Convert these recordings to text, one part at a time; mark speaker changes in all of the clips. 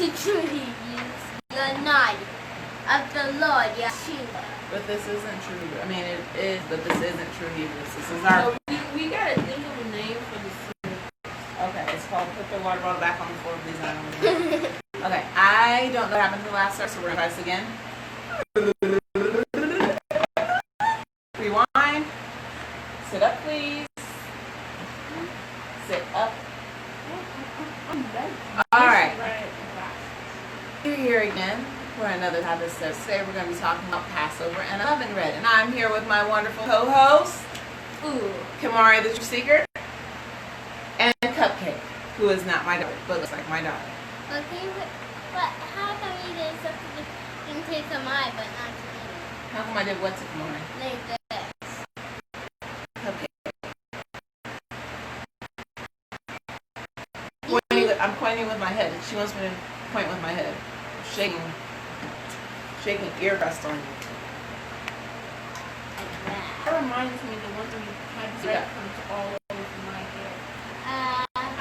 Speaker 1: to truly use the night of the Lord Yeshua.
Speaker 2: But this isn't true. I mean, it is, but this isn't true Hebrew. This is our.
Speaker 3: So we gotta think of a name for the series.
Speaker 2: Okay, it's called Put the Water Bottle Back on the Floor, Please. I don't know. Okay, I don't know what happened in the last verse, so we're gonna try this again. Rewind. Sit up, please. Sit up. All right. We're here again for another Sabbath service. Today we're going to be talking about Passover and Unleavened bread. And I'm here with my wonderful co-host, Kamari the True Seeker, and Cupcake, who is not my daughter, but looks like my daughter.
Speaker 1: Okay, but how come you did something to Kamari but not to me?
Speaker 2: How come I did what to Kamari?
Speaker 1: Like this.
Speaker 2: Cupcake. I'm pointing with my head. She wants me to point with my head. Shaking ear crust on you.
Speaker 3: That reminds me of the one time my bread comes all over my hair.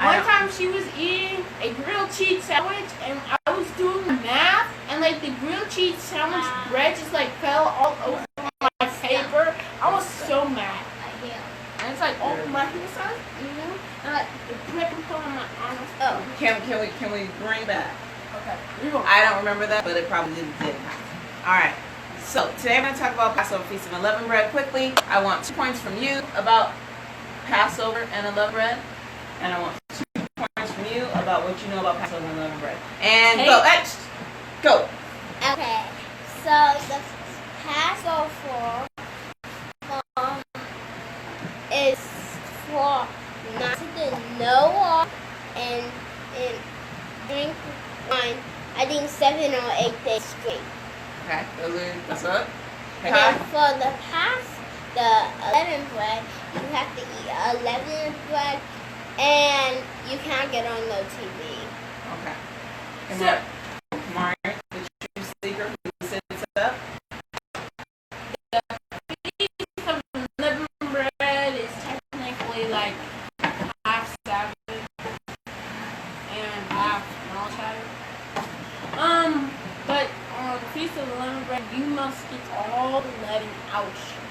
Speaker 3: One time she was eating a grilled cheese sandwich and I was doing the math and like the grilled cheese sandwich bread just like fell all over my paper. I was so mad. And it's like all over my hair, and like the bread was on my arm.
Speaker 1: Oh.
Speaker 2: Can we bring back?
Speaker 3: Okay.
Speaker 2: I don't remember that, but it probably did happen. Alright, so today I'm going to talk about Passover Feast of Unleavened Bread quickly. I want 2 points from you about Passover and Unleavened Bread. And I want 2 points from you about what you know about Passover and Unleavened Bread. And go! Go!
Speaker 1: Okay, so the Passover is for not to know and drink wine, I think 7 or 8 days straight.
Speaker 2: Okay, that's up. Okay.
Speaker 1: And for the unleavened bread, you have to eat unleavened bread, and you can't get on no TV.
Speaker 2: Okay.
Speaker 3: So,
Speaker 2: Mario, the True Seeker, who sits up.
Speaker 3: the Feast of Unleavened Bread is technically like half Sabbath and half non Sabbath. But on the Feast of Unleavened Bread, you must get all the leaven out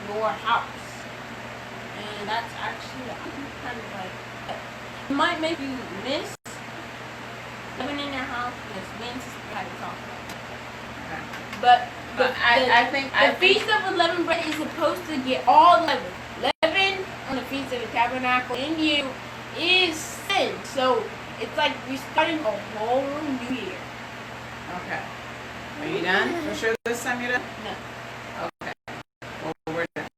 Speaker 3: your house. And that's actually kind of like, it might make you miss living in your house because me and sister had to talk about it.
Speaker 2: Okay.
Speaker 3: But
Speaker 2: I think
Speaker 3: the Feast of Unleavened Bread is supposed to get all leaven. Leaven on the Feast of the Tabernacle in you is sin. So it's like we're starting a whole new year.
Speaker 2: Okay. Are you done? For sure this time you're done?
Speaker 3: No.
Speaker 2: Okay. Well, we're done.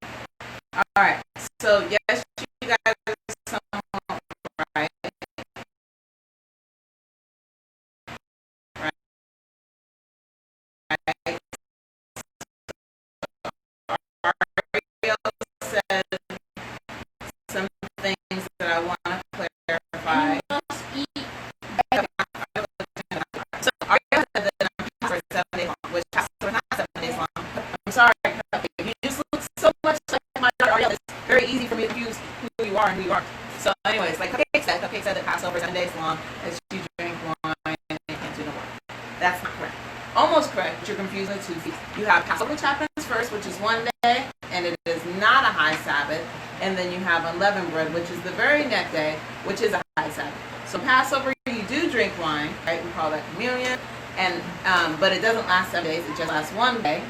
Speaker 2: Alright. So, yes, you guys are somewhat right. Ariel said some things that I want to clarify.
Speaker 3: You must eat.
Speaker 2: So, Ariel said that Passover is 7 days long, which Passover is not 7 days long. I'm sorry, you just look so much like my daughter Ariel. It's very easy for me to confuse who you are and who you aren't. So, anyways, like Cupcake said that Passover is 7 days long, as you drink wine and can't do no more. That's not correct. Almost correct, but you're confusing the 2 feasts. You have Passover, which happens first, which is 1 day, and it is not a high Sabbath. And then you have unleavened bread, which is the very next day, which is a high Sabbath. So Passover, you do drink wine, right? We call that communion, and but it doesn't last 7 days. It just lasts 1 day.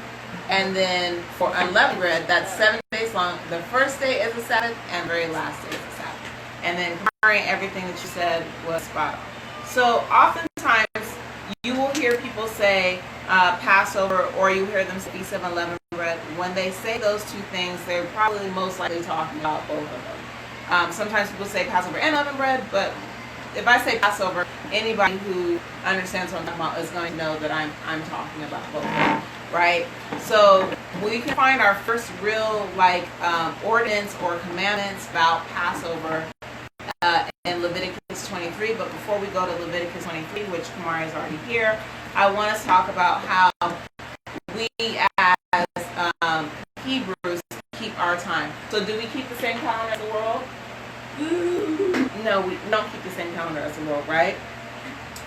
Speaker 2: And then for unleavened bread, that's 7 days long. The first day is a Sabbath, and the very last day is a Sabbath. And then comparing everything that you said was spot on. So oftentimes you will hear people say Passover, or you hear them say Feast of Unleavened Bread. When they say those 2 things, they're probably most likely talking about both of them. Sometimes people say Passover and unleavened bread, but if I say Passover, anybody who understands what I'm talking about is going to know that I'm talking about both of them, right? So we can find our first real ordinance or commandments about Passover in Leviticus 23. But before we go to Leviticus 23, which Kamari is already here, I want us to talk about how we as Hebrews keep our time. So do we keep the same calendar as the world? No, we don't keep the same calendar as the world, right?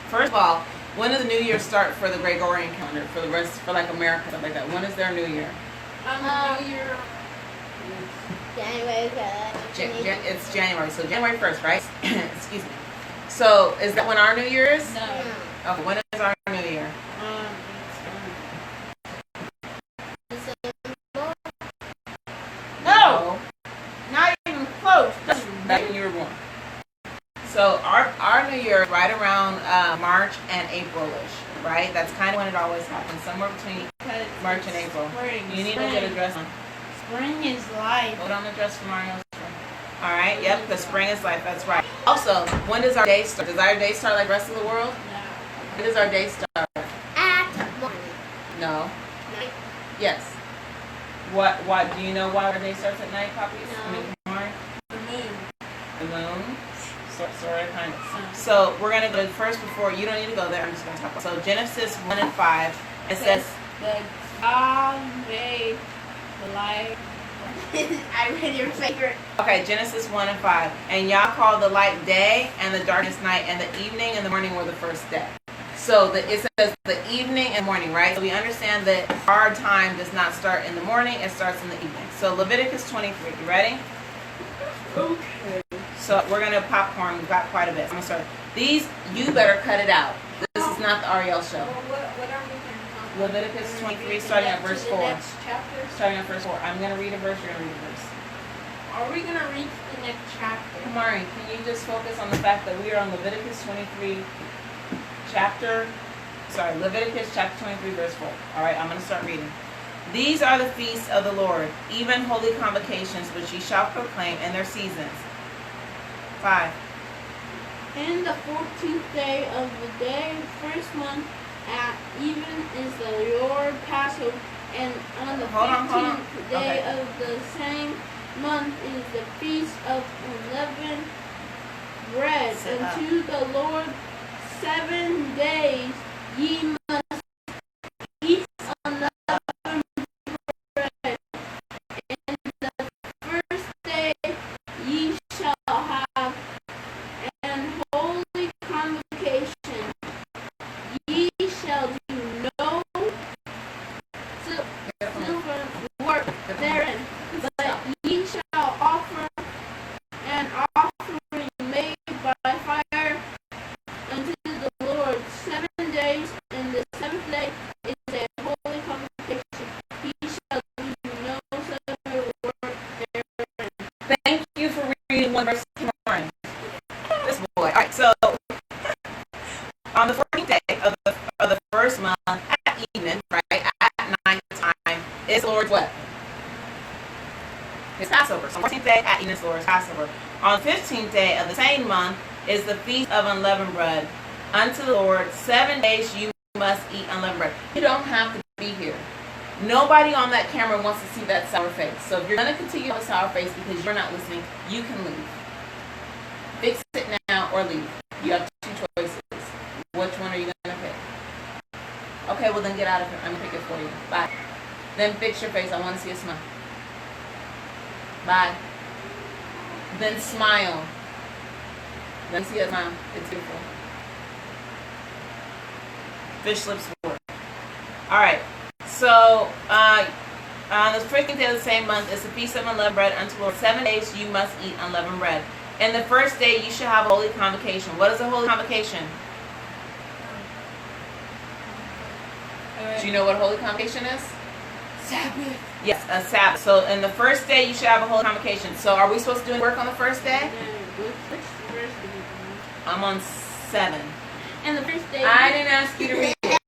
Speaker 2: First of all, When does the New Year start for the Gregorian calendar? For the rest, for like America, stuff like that. When is their New Year?
Speaker 3: New Year.
Speaker 1: January.
Speaker 2: It's January, so January 1st, right? Excuse me. So is that when our New Year is?
Speaker 3: No.
Speaker 2: Okay, when is our New Year?
Speaker 3: No, not even close.
Speaker 2: Back when you were born. So our New Year is right around March and April-ish, right? That's kind of when it always happens, somewhere between March and April.
Speaker 3: Spring.
Speaker 2: You need to get a dress on.
Speaker 3: Spring is life.
Speaker 2: Hold on the dress for Mario's spring. All right, yep, because spring is life, that's right. Also, when does our day start? Does our day start like the rest of the world?
Speaker 3: No.
Speaker 2: When does our day start?
Speaker 1: At 1.
Speaker 2: No.
Speaker 1: Night.
Speaker 2: Yes. What do you know why our day starts at night, Poppy?
Speaker 1: No.
Speaker 2: I mean, Mari?
Speaker 3: The moon.
Speaker 2: The moon? Sort of, kind of. So we're going to go first before, you don't need to go there, I'm just going to talk about. So Genesis 1 and 5, it says,
Speaker 3: The God made the light.
Speaker 1: I read your favorite.
Speaker 2: okay, Genesis 1 and 5. And Yah called the light day and the darkness night, and the evening and the morning were the first day. So it says the evening and morning, right? So we understand that our time does not start in the morning, it starts in the evening. So Leviticus 23, you ready?
Speaker 3: Okay.
Speaker 2: So we're going to popcorn, we've got quite a bit. I'm going to start. These, you better cut it out. This is not the Ariel show.
Speaker 3: What are we going to talk about?
Speaker 2: Leviticus 23, starting at verse 4.
Speaker 3: Next chapter?
Speaker 2: Starting at verse 4. I'm going to read a verse, you're going to read a verse.
Speaker 3: Are we going to reach the next chapter?
Speaker 2: Mari, can you just focus on the fact that we are on Leviticus 23 Leviticus chapter 23 verse 4. Alright, I'm going to start reading. These are the feasts of the Lord, even holy convocations, which ye shall proclaim in their seasons. 5.
Speaker 3: In the 14th day of the day, first month at even is the Lord Passover, and on the
Speaker 2: Hold on.
Speaker 3: 15th day
Speaker 2: Okay.
Speaker 3: of the same month is the feast of unleavened bread.
Speaker 2: Sit up.
Speaker 3: Unto the Lord 7 days ye must eat unleavened bread, and the first day ye shall have an holy convocation. Ye shall do no silver work therein, but ye shall offer an offering made by fire unto the Lord 7 days, and the 7th day is a holy convocation. Ye shall do no silver work therein.
Speaker 2: Thank you for reading one verse tomorrow. This boy. Alright, so on the 14th day of the first month at evening, right, at night time, is the Lord's what? His Passover. So 14th day at evening is the Lord's Passover. On the 15th day of the same month is the feast of unleavened bread. Unto the Lord 7 days you must eat unleavened bread. You don't have to be here. Nobody on that camera wants to see that sour face. So if you're going to continue with a sour face because you're not listening, you can leave. Fix it now or leave. You have 2 choices. Which one are you going to pick? Okay, well then get out of here. I'm going to pick it for you. Bye. Then fix your face. I want to see a smile. Bye. Then smile. Let me see a smile. It's beautiful. Fish lips work. Alright. So, on the 15th day of the same month is the feast of unleavened bread unto the Lord. 7 days you must eat unleavened bread. And the first day you shall have a holy convocation. What is a holy convocation? Do you know what a holy convocation is?
Speaker 3: Sabbath.
Speaker 2: Yes, a Sabbath. So, in the first day you shall have a holy convocation. So, are we supposed to do any work on the first day?
Speaker 3: Which verse did you read?
Speaker 2: I'm on 7.
Speaker 3: And the first day.
Speaker 2: I didn't ask you to read it.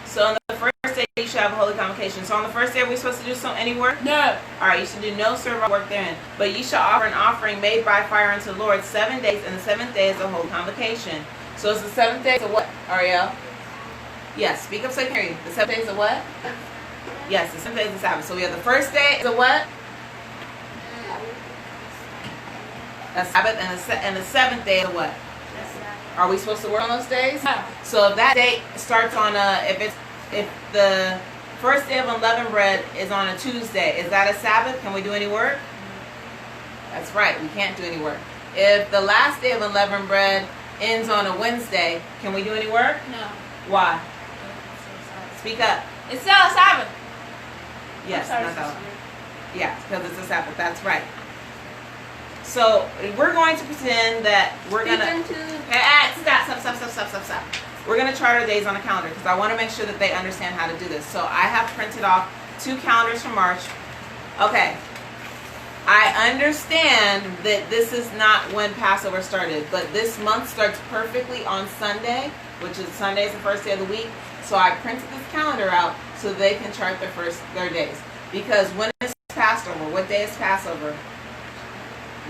Speaker 2: So, on the first day you shall have a holy convocation. So, on the first day are we supposed to do any work?
Speaker 3: No.
Speaker 2: Alright, you should do no service work therein. But ye shall offer an offering made by fire unto the Lord 7 days, and the 7th day is a holy convocation. So, is the 7th day of what, Ariel? Yes, speak up so I can hear you. The 7th day is a what? Yes, the 7th day is the Sabbath. So we have the first day is a what? A Sabbath, and the 7th day is a what? Are we supposed to work on those days?
Speaker 3: No.
Speaker 2: So if that day starts on if the first day of unleavened bread is on a Tuesday, is that a Sabbath? Can we do any work? That's right, we can't do any work. If the last day of unleavened bread ends on a Wednesday, can we do any work?
Speaker 3: No.
Speaker 2: Why? Speak up.
Speaker 3: It's still a Sabbath.
Speaker 2: Yes,
Speaker 3: I'm
Speaker 2: not
Speaker 3: sorry,
Speaker 2: that one. Yeah, because it's a Sabbath. That's right. So we're going to pretend that we're gonna. Stop. We're gonna chart our days on a calendar because I want to make sure that they understand how to do this. So I have printed off 2 calendars for March. Okay. I understand that this is not when Passover started, but this month starts perfectly on Sunday, which is Sunday is the first day of the week. So I printed this calendar out so they can chart their days. Because when is Passover? What day is Passover?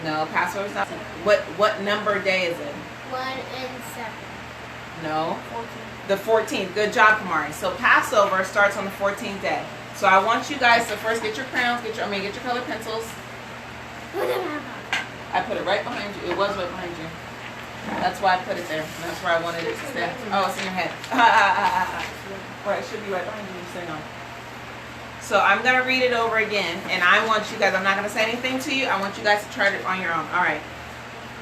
Speaker 2: No, Passover is not. What number day is it?
Speaker 1: 1 and 7.
Speaker 2: No.
Speaker 3: 14.
Speaker 2: The 14th. Good job, Kamari. So Passover starts on the 14th day. So I want you guys to first get your crayons, get your colored pencils. I put it right behind you. It was right behind you. That's why I put it there. That's where I wanted it to stay. Oh, it's in your head. Right, it should be right behind you. You're sitting on. So I'm going to read it over again. And I want you guys, I'm not going to say anything to you. I want you guys to chart it on your own. All right.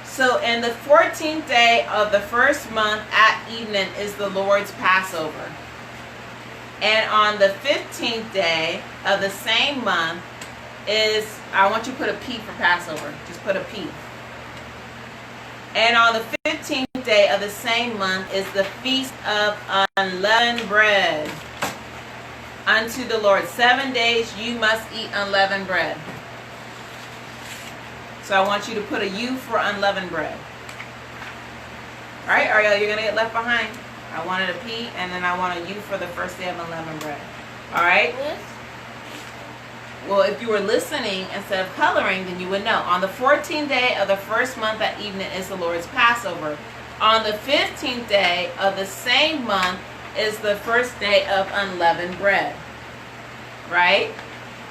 Speaker 2: So in the 14th day of the first month at evening is the Lord's Passover. And on the 15th day of the same month is, I want you to put a P for Passover. Just put a P. And on the 15th day of the same month is the Feast of Unleavened Bread. Unto the Lord. 7 days you must eat unleavened bread. So I want you to put a U for unleavened bread. Alright, Ariel, you're going to get left behind. I wanted a P, and then I want a U for the first day of unleavened bread. Alright? Well, if you were listening instead of coloring, then you would know. On the 14th day of the first month at evening is the Lord's Passover. On the 15th day of the same month is the first day of unleavened bread. Right?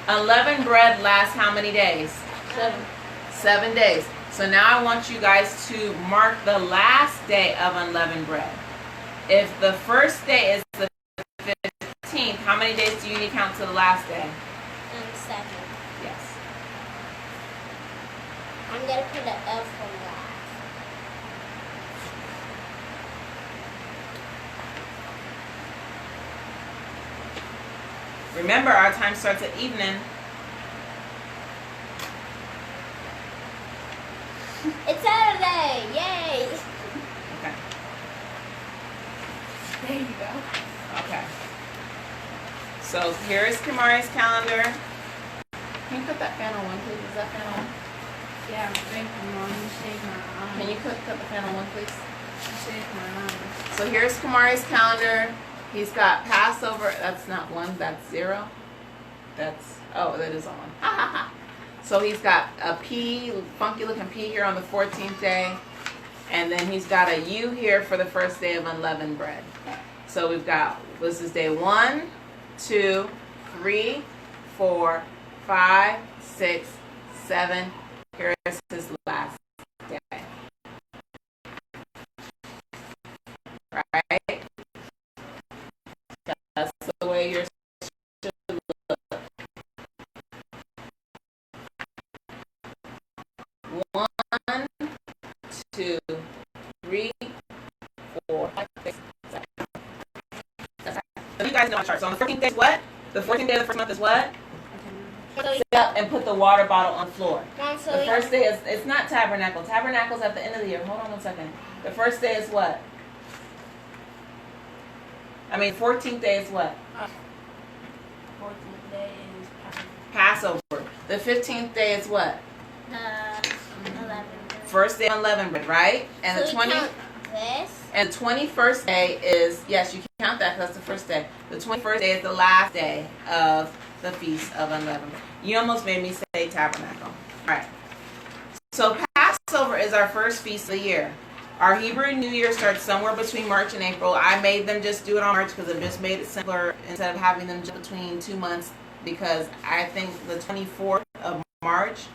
Speaker 2: Unleavened bread lasts how many days? 7 days. So now I want you guys to mark the last day of unleavened bread. If the first day is the 15th, how many days do you need to count to the last day?
Speaker 1: 7.
Speaker 2: Yes.
Speaker 1: I'm going to put an L for last.
Speaker 2: Remember, our time starts at evening.
Speaker 1: It's Saturday! Yay!
Speaker 2: Okay.
Speaker 3: There you go.
Speaker 2: Okay. So here is Kamari's calendar. Can you put that fan on one, please? Is that fan on?
Speaker 3: Yeah, I'm drinking, Mom. You shaved my arm.
Speaker 2: Can you put the fan on one, please?
Speaker 3: You shaved my arm.
Speaker 2: So here's Kamari's calendar. He's got Passover. That's not 1. That's 0. That's, oh, that is on 1. Ha ha ha. So he's got a P, funky looking P here on the 14th day. And then he's got a U here for the first day of unleavened bread. So we've got, this is day 1, 2, 3, 4, 5, 6, 7. Here is his last day. Right? That's the way you're should look. 1, 2, 3, 4, 5, 6, 7. That's right. So you guys know my chart. So on the 14th day is what? The 14th day of the first month is what? Sit up and put the water bottle on the floor.
Speaker 1: Mom, so
Speaker 2: The first day is, it's not tabernacle. Tabernacle's at the end of the year. Hold on 1 second. The first day is what? 14th day is what?
Speaker 3: 14th day is
Speaker 2: Passover. The 15th day is what?
Speaker 1: 11.
Speaker 2: First day unleavened bread, right? And
Speaker 1: So
Speaker 2: the
Speaker 1: we
Speaker 2: 20
Speaker 1: count this.
Speaker 2: and the 21st day is, yes, you can count that because that's the first day. The 21st day is the last day of the Feast of Unleavened Bread. You almost made me say tabernacle. All right. So Passover is our first feast of the year. Our Hebrew New Year starts somewhere between March and April. I made them just do it on March because it just made it simpler instead of having them just between 2 months, because I think the 24th of March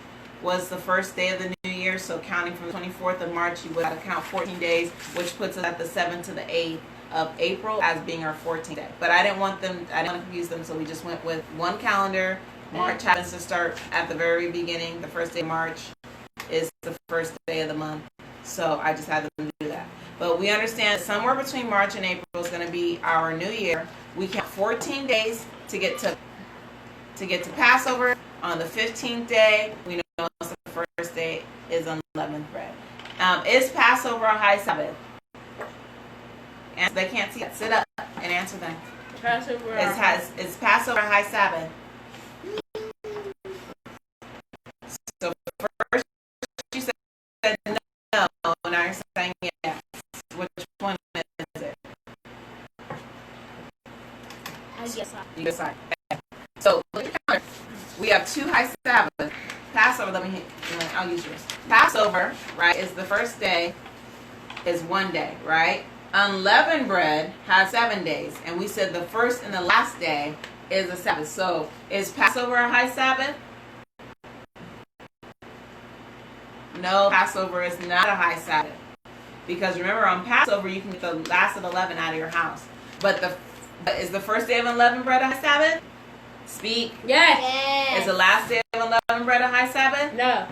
Speaker 2: was the first day of the new year. So counting from the 24th of March, you would have to count 14 days, which puts us at the 7th to the 8th of April as being our 14th day. But I didn't want to confuse them, so we just went with one calendar. March happens to start at the very beginning. The first day of March is the first day of the month. So I just had them do that. But we understand somewhere between March and April is going to be our new year. We count 14 days to get to Passover. On the 15th day, we know the first day is unleavened bread. Is Passover a high Sabbath? And they can't see that. Sit up and answer them.
Speaker 3: Passover.
Speaker 2: Is Passover a high Sabbath? So first you said no, now you're saying yes. Which one is it? You decide. So look at the calendar. We have 2 high Sabbaths. Passover, I'll use yours. Passover, right, is the first day, is 1 day, right? Unleavened bread has 7 days. And we said the first and the last day is a Sabbath. So is Passover a high Sabbath? No, Passover is not a high Sabbath. Because remember, on Passover, you can get the last of the leaven out of your house. But is the first day of unleavened bread a high Sabbath? Speak.
Speaker 3: Yes.
Speaker 2: Is the last day of unleavened bread a high Sabbath?
Speaker 3: No.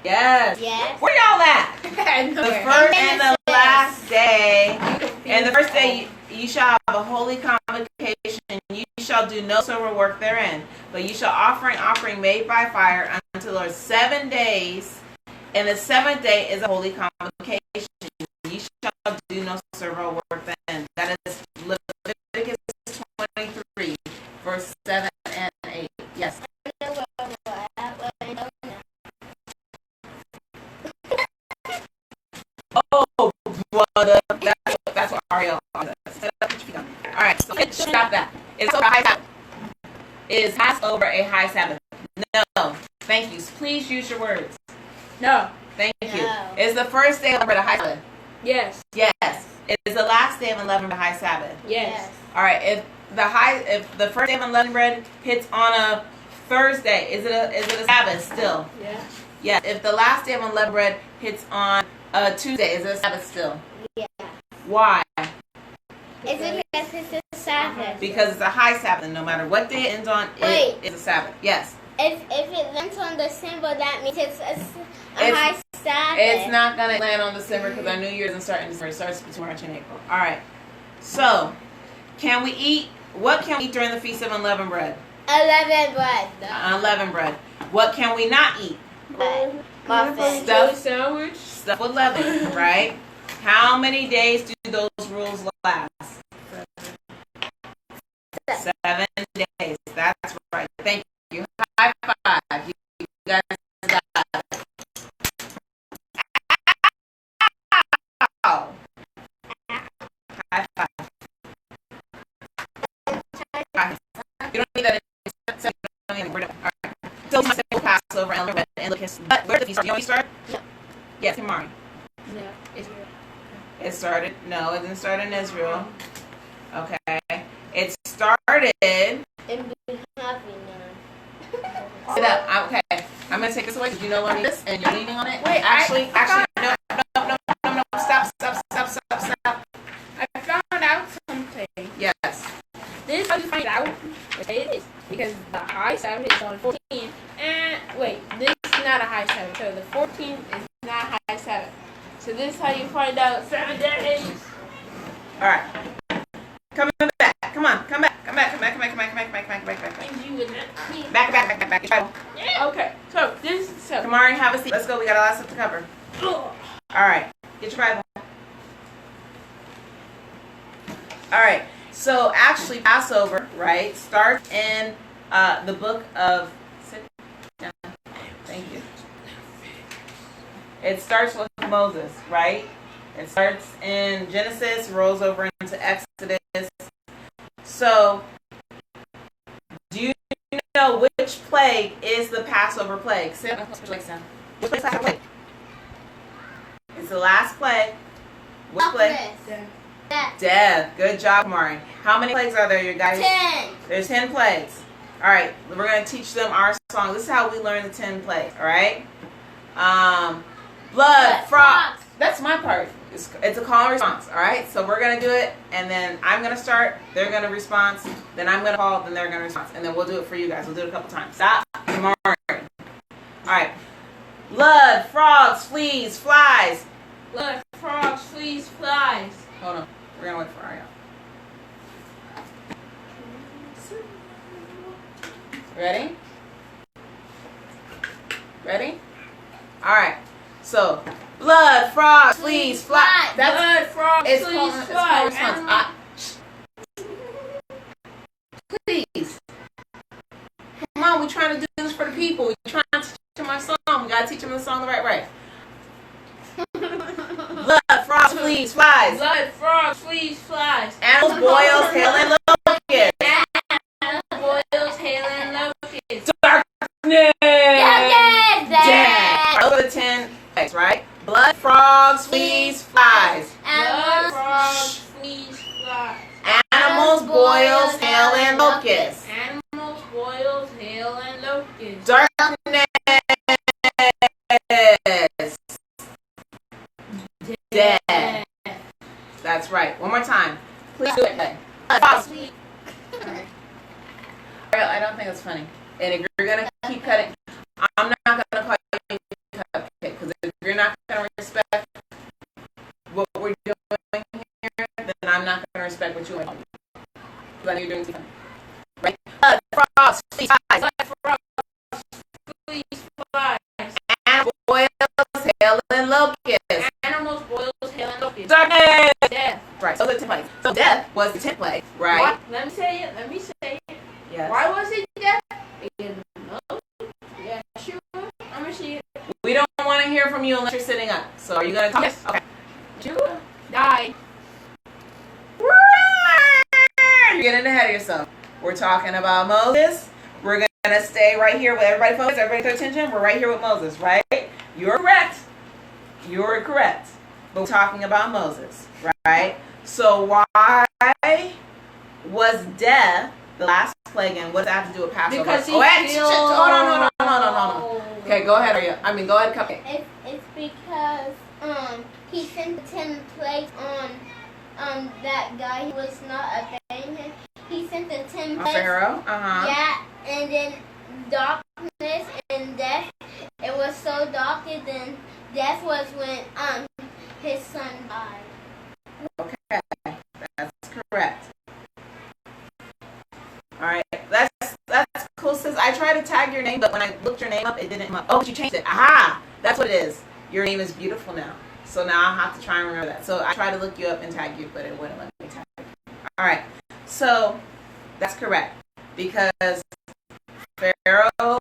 Speaker 2: Yes. Where y'all at? The first and the last day. And the first day you shall have a holy convocation. You shall do no silver work therein. But you shall offer an offering made by fire unto the Lord 7 days. And the 7th day is a holy convocation. You shall do no silver work therein. That is Leviticus 23, verse 7 and 8. Yes. Oh, brother. That's what Ariel does. Set up, put your feet on. All right, so let's stop that. Is Passover a high Sabbath? No. Thank you. Please use your words.
Speaker 3: No.
Speaker 2: Thank you. Is the first day of unleavened bread a high Sabbath?
Speaker 3: Yes.
Speaker 2: Yes. Is the last day of unleavened bread a high Sabbath?
Speaker 3: Yes.
Speaker 2: All right. If the first day of unleavened bread hits on a Thursday, is it a Sabbath still?
Speaker 3: Yeah.
Speaker 2: Yeah. If the last day of unleavened bread hits on a Tuesday, is it a Sabbath still?
Speaker 1: Yeah.
Speaker 2: Why?
Speaker 1: Is it because it's a Sabbath?
Speaker 2: Because it's a high Sabbath, and no matter what day it ends on, it is a Sabbath. Yes.
Speaker 1: If it lands on December, that means it's a high Sabbath.
Speaker 2: It's not going to land on December because our New Year doesn't start in December. It starts between March and April. All right. So, what can we eat during the Feast of Unleavened Bread?
Speaker 1: Unleavened bread.
Speaker 2: Unleavened bread. What can we not eat?
Speaker 1: Muffins.
Speaker 2: Stuff with leaven, right? How many days do those rules last? 7 days. That's right. Thank you. High five. You guys got it. Ow. High five. You don't need that. We're done. All right. So my simple Passover and look history. But where did the feast start? You know where you start?
Speaker 1: No.
Speaker 2: Yes, Kamari.
Speaker 3: No. Israel.
Speaker 2: It started. No, it didn't start in Israel. Okay. It started.
Speaker 1: And be happy now.
Speaker 2: Sit up. Okay. I'm gonna take this away because you know what it is, and you're leaning on it.
Speaker 3: Wait,
Speaker 2: actually, no. Stop.
Speaker 3: I found out something.
Speaker 2: Yes.
Speaker 3: This is how you find out what day it is. Because the high Sabbath is on 14. And wait, this is not a high Sabbath. So the 14th is not a high Sabbath. So this is how you find out 7 days.
Speaker 2: All right. Come back. Come back.
Speaker 3: And you would not be.
Speaker 2: Back.
Speaker 3: Yeah. Okay. So this is so.
Speaker 2: Kamari, have a seat. Let's go. We got a lot of stuff to cover.
Speaker 3: Ugh.
Speaker 2: All right. Get your Bible. All right. So actually, Passover, right, starts in the book of. Sit down. Thank you. It starts with Moses, right? It starts in Genesis, rolls over into Exodus. So, do you know which plague is the Passover plague? Which plague is the Passover plague? It's the last plague. Which plague? Death. Good job, Mari. How many plagues are there, you guys?
Speaker 1: 10.
Speaker 2: There's 10 plagues. All right, we're going to teach them our song. This is how we learn the 10 plagues, all right? Blood, frogs. That's my part. It's a call and response, all right? So we're going to do it, and then I'm going to start, they're going to respond, then I'm going to call, then they're going to respond, and then we'll do it for you guys. We'll do it a couple times. Stop. Tomorrow. All right. Blood, frogs, fleas, flies,
Speaker 3: Blood, frogs, fleas, flies.
Speaker 2: Hold on. We're gonna wait for Ariel. Ready? Ready? Alright. So, blood, frogs, fleas, flies. That's
Speaker 3: Blood, frogs,
Speaker 2: it's
Speaker 3: fleas,
Speaker 2: called
Speaker 3: flies.
Speaker 2: response. Please. Come on, we're trying to do this for the people. We're trying to teach them our song. We gotta teach them the song the right way. Blood, frogs, fleas, flies.
Speaker 3: Blood, frogs, fleas, flies.
Speaker 2: Animals, boils, hail, and locusts.
Speaker 3: Animals, boils, hail, and locusts.
Speaker 2: Darkness.
Speaker 1: Death.
Speaker 2: Death. Those are the 10 plagues, right? Blood, frogs, fleas, flies.
Speaker 3: Blood, frogs, fleas, flies.
Speaker 2: Animals, boils, hail, and locusts.
Speaker 3: Animals, boils, hail, and locusts.
Speaker 2: Darkness. Death. That's right. One more time. Please do it. I don't think it's funny. And if you're going to keep cutting, I'm not going to call you cupcake. Because if you're not going to respect what we're doing here, then I'm not going to respect what you're doing. Because you're doing something. Right? Blood, frogs, fleas, flies.
Speaker 3: Blood, frogs, fleas, flies.
Speaker 2: Animals, boils, hail, and locusts.
Speaker 3: Animals, boils, hail, and locusts.
Speaker 2: Darkness.
Speaker 3: Death.
Speaker 2: Right. So the 10 plagues. So death was the 10th plague, right?
Speaker 3: What? Let me say it.
Speaker 2: Yes.
Speaker 3: Why was it death? No. Yeah, sure. I'm gonna see it.
Speaker 2: We don't want to hear from you unless you're sitting up. So are you going to talk?
Speaker 3: Yes.
Speaker 2: Okay.
Speaker 3: Judah died.
Speaker 2: You're getting ahead of yourself. We're talking about Moses. We're going to stay right here with everybody focus. Everybody pay attention. We're right here with Moses, right? You're correct. You're correct. But we're talking about Moses, right? So why was death the last plague, and what does that have to do with Passover?
Speaker 3: Because he
Speaker 2: hold on, no.
Speaker 3: killed.
Speaker 2: Okay, go ahead, Arya. Go ahead, Cupcake.
Speaker 1: It's because he sent the 10 plagues on that guy who was not obeying him. He sent the 10 plagues.
Speaker 2: Pharaoh.
Speaker 1: Yeah, and then darkness and death. It was so dark, and then death was when his son died.
Speaker 2: Okay, that's correct. All right, that's cool, sis. I tried to tag your name, but when I looked your name up, it didn't come up. Oh, but you changed it. Aha! That's what it is. Your name is beautiful now. So now I'll have to try and remember that. So I tried to look you up and tag you, but it wouldn't let me tag you. All right, so that's correct because Pharaoh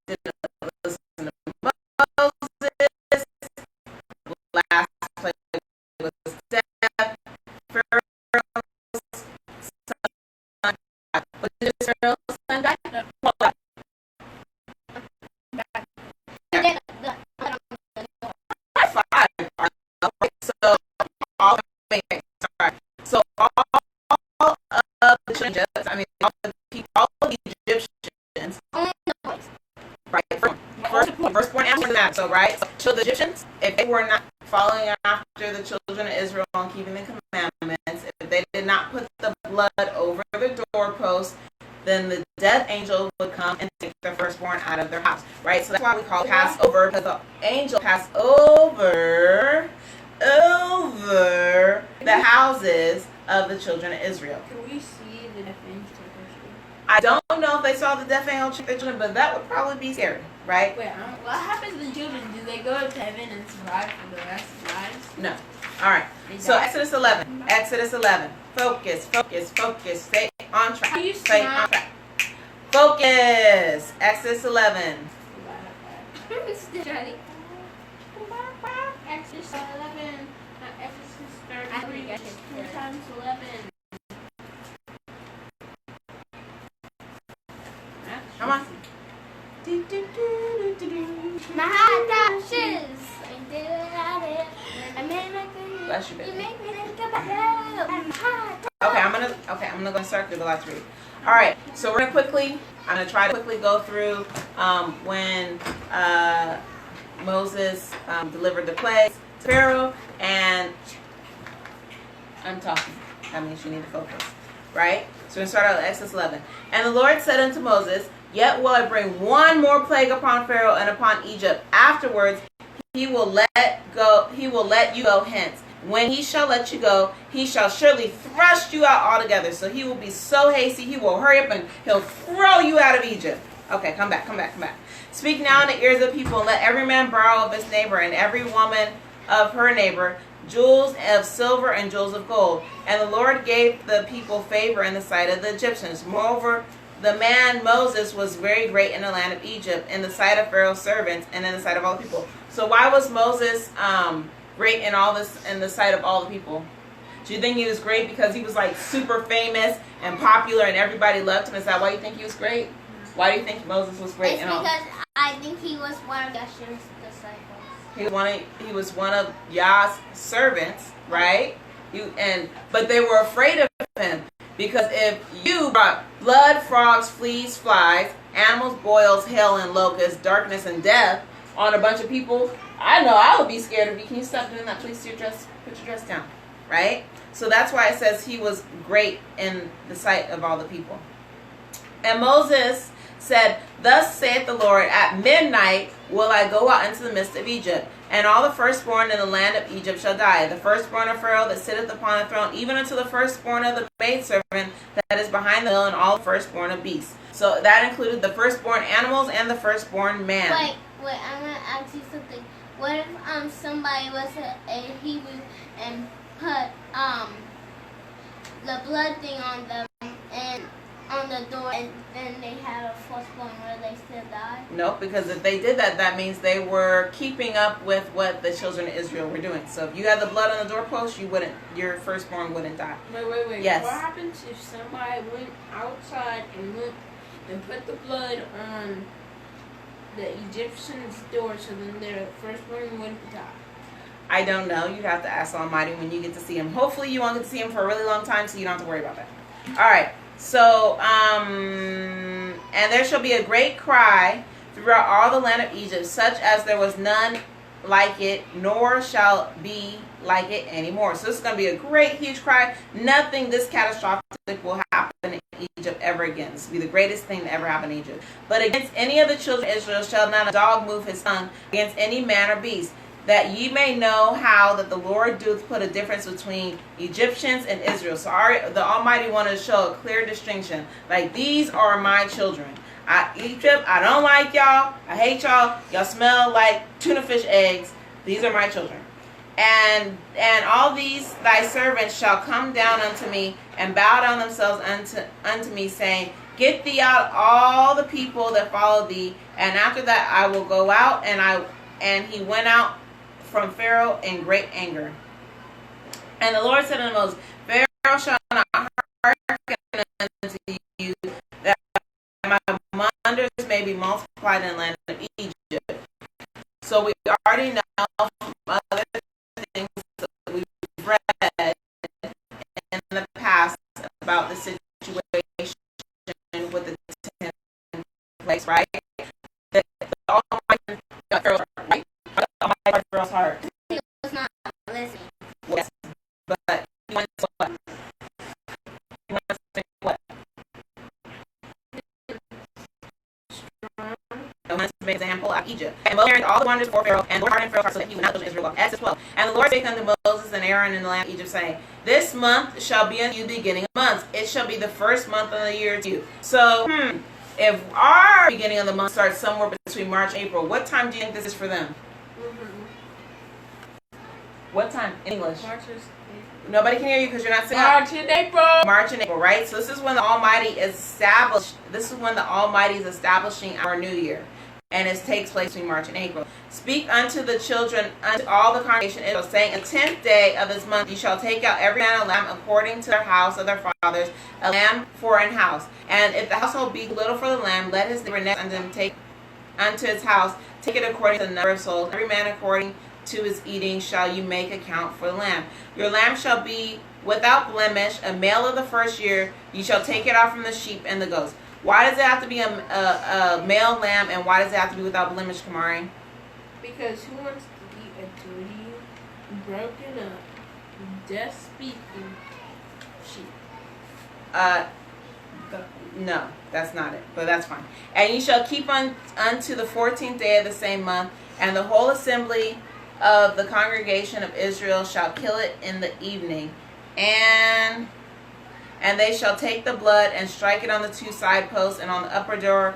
Speaker 2: didn't listen to Moses. Last plague was death. Pharaoh's son. What did Pharaoh's son die? So all of the children, all the people, all of the Egyptians, right? Firstborn and that. So right. So the Egyptians, if they were not following after the children of Israel and keeping the commandments, if they did not put the blood over the doorpost, then the death angel would come and take their firstborn out of their house, right? So that's why we call it Passover, because the angel passed over the houses of the children of Israel.
Speaker 3: Can we see the death angel?
Speaker 2: I don't know if they saw the death angel take their children, but that would probably be scary, right?
Speaker 3: Wait, what happens to the children? Do they go to heaven and survive for the rest of their lives?
Speaker 2: No. All right.
Speaker 3: They
Speaker 2: So
Speaker 3: die?
Speaker 2: Exodus 11. Exodus 11. Focus. Stay on track.
Speaker 3: Are you
Speaker 2: Stay
Speaker 3: smart?
Speaker 2: on track. Focus. Exodus 11.
Speaker 3: Exodus 11. Exodus 33. 2 times 11.
Speaker 2: Come on.
Speaker 1: My heart dashes. I did it. I made my thing.
Speaker 2: Bless you, baby.
Speaker 1: You make me think about love. And my heart.
Speaker 2: Okay, I'm gonna go start through the last read. All right, so I'm gonna try to quickly go through when Moses delivered the plagues to Pharaoh, and I'm talking. That means you need to focus, right? So we're gonna start out with Exodus 11. And the Lord said unto Moses, "Yet will I bring one more plague upon Pharaoh and upon Egypt. Afterwards, he will let he will let you go hence. When he shall let you go, he shall surely thrust you out altogether. So he will be so hasty, he will hurry up and he'll throw you out of Egypt. Okay, come back. Speak now in the ears of the people, and let every man borrow of his neighbor, and every woman of her neighbor, jewels of silver and jewels of gold. And the Lord gave the people favor in the sight of the Egyptians. Moreover, the man Moses was very great in the land of Egypt, in the sight of Pharaoh's servants, and in the sight of all the people. So why was Moses great in all this, in the sight of all the people? Do you think he was great because he was like super famous and popular and everybody loved him? Is that why you think he was great? Why do you think Moses was great?
Speaker 1: It's because I think he was one of Yeshua's disciples.
Speaker 2: He was one of Yah's servants, right? But they were afraid of him, because if you brought blood, frogs, fleas, flies, animals, boils, hail, and locusts, darkness, and death on a bunch of people, I know I would be scared of you. Can you stop doing that, please? Put your dress down, right? So that's why it says he was great in the sight of all the people. And Moses said, thus saith the Lord, at midnight will I go out into the midst of Egypt, and all the firstborn in the land of Egypt shall die, the firstborn of Pharaoh that sitteth upon the throne, even unto the firstborn of the maidservant that is behind the hill, and all the firstborn of beasts. So that included the firstborn animals and the firstborn man.
Speaker 1: Wait, I'm going to ask you something. What if somebody was a Hebrew and put the blood thing on them and on the door, and then they had a firstborn, where they still die?
Speaker 2: Nope, because if they did that, that means they were keeping up with what the children of Israel were doing. So if you had the blood on the doorpost, your firstborn wouldn't die.
Speaker 3: Wait.
Speaker 2: Yes.
Speaker 3: What happens if somebody went outside and put the blood on the Egyptian's door, so then their firstborn wouldn't die?
Speaker 2: I don't know. You'd have to ask Almighty when you get to see him. Hopefully you won't get to see him for a really long time, so you don't have to worry about that. All right. So, and there shall be a great cry throughout all the land of Egypt, such as there was none like it, nor shall be like it anymore. So this is going to be a great, huge cry. Nothing this catastrophic will happen in Egypt ever again. This will be the greatest thing to ever happen in Egypt. But against any of the children of Israel shall not a dog move his tongue against any man or beast, that ye may know how that the Lord doth put a difference between Egyptians and Israel. So the Almighty wanted to show a clear distinction. Like, these are my children. Egypt, I don't like y'all. I hate y'all. Y'all smell like tuna fish eggs. These are my children. And all these thy servants shall come down unto me and bow down themselves unto me, saying, get thee out all the people that follow thee. And after that I will go out. And he went out from Pharaoh in great anger. And the Lord said unto Moses, Pharaoh shall not hearken unto you, that my wonders may be multiplied in the land of Egypt. So we already know from other things that we've read in the past about the situation with the 10 plagues, right? That the Almighty got Pharaoh's heart, right? The Almighty got Pharaoh's heart.
Speaker 1: He was not listening.
Speaker 2: Yes, but he wants what? He wants to make what? He wants to make an example of Egypt. And Moses all the wonders before Pharaoh, and the Lord hardened Pharaoh's heart so that he would not judge Israel. Exodus 12. And the Lord spake unto Moses and Aaron in the land of Egypt, saying, this month shall be unto you the beginning of months. It shall be the first month of the year to you. So, if our beginning of the month starts somewhere between March and April, what time do you think this is for them? What time in English?
Speaker 3: March is
Speaker 2: Nobody can hear you because you're not saying
Speaker 3: March and April.
Speaker 2: March and April, right? So this is when the Almighty is established. This is when the Almighty is establishing our new year, and it takes place between March and April. Speak unto the children, unto all the congregation of Israel, saying, the 10th day of this month you shall take out every man a lamb according to their house of their fathers, a lamb for an house. And if the household be little for the lamb, let his neighbor next unto him take unto his house, take it according to the number of souls. Every man according to his eating shall you make account for the lamb. Your lamb shall be without blemish, a male of the first year. You shall take it out from the sheep and the goats. Why does it have to be a male lamb, and why does it have to be without blemish, Kamari?
Speaker 3: Because who wants to eat a dirty, broken up, death-speaking sheep?
Speaker 2: No, that's not it, but that's fine. And you shall keep unto the 14th day of the same month, and the whole assembly of the congregation of Israel shall kill it in the evening, and they shall take the blood and strike it on the two side posts and on the upper door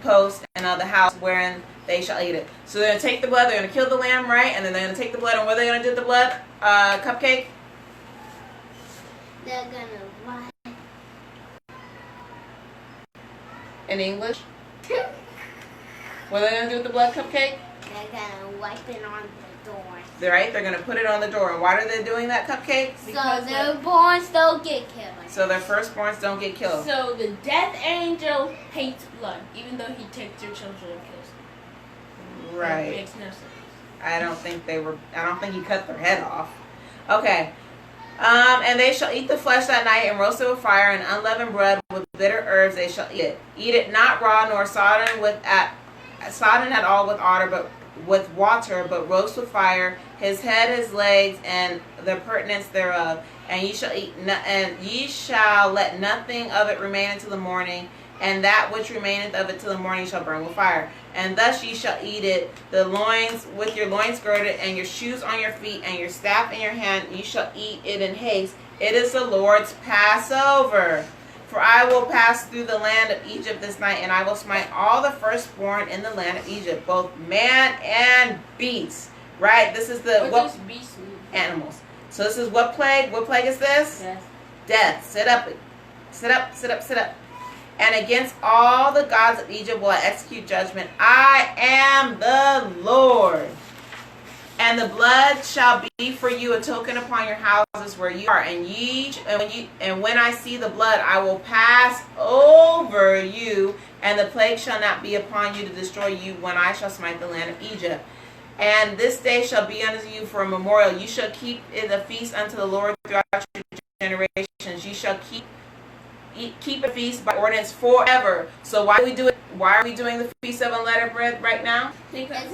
Speaker 2: post and on the house wherein they shall eat it. So they're going to take the blood, they're going to kill the lamb, right? And then they're going to take the blood, and what are they going to do with the blood? Cupcake?
Speaker 1: They're gonna what?
Speaker 2: In English? What are they going to do with the blood, Cupcake?
Speaker 1: They're gonna wipe it on the door.
Speaker 2: Right? They're going to put it on the door. And why are they doing that, Cupcake?
Speaker 1: So their borns don't get killed.
Speaker 2: So their firstborns don't get killed.
Speaker 3: So the death angel hates blood, even though he takes your children and kills them.
Speaker 2: Right.
Speaker 3: That makes no sense.
Speaker 2: I don't think he cut their head off. Okay. And they shall eat the flesh that night and roast it with fire and unleavened bread with bitter herbs. They shall eat it. Eat it not raw nor sodden at all with water, but roast with fire his head, his legs, and the purtenance thereof. And ye shall let nothing of it remain until the morning, and that which remaineth of it till the morning shall burn with fire. And thus ye shall eat it, the loins with your loins girded, and your shoes on your feet, and your staff in your hand. Ye shall eat it in haste. It is the Lord's Passover. For I will pass through the land of Egypt this night, and I will smite all the firstborn in the land of Egypt, both man and beast. Right? This is the
Speaker 3: What does beast mean?
Speaker 2: Animals. So this is what plague? What plague is this?
Speaker 3: Death.
Speaker 2: Death. Sit up. Sit up, sit up, sit up. And against all the gods of Egypt will I execute judgment. I am the Lord. And the blood shall be for you a token upon your houses where you are. And when I see the blood, I will pass over you, and the plague shall not be upon you to destroy you when I shall smite the land of Egypt. And this day shall be unto you for a memorial. You shall keep it a feast unto the Lord throughout your generations. You shall keep a feast by ordinance forever. So why do we do it? Why are we doing the feast of unleavened bread right now?
Speaker 3: Because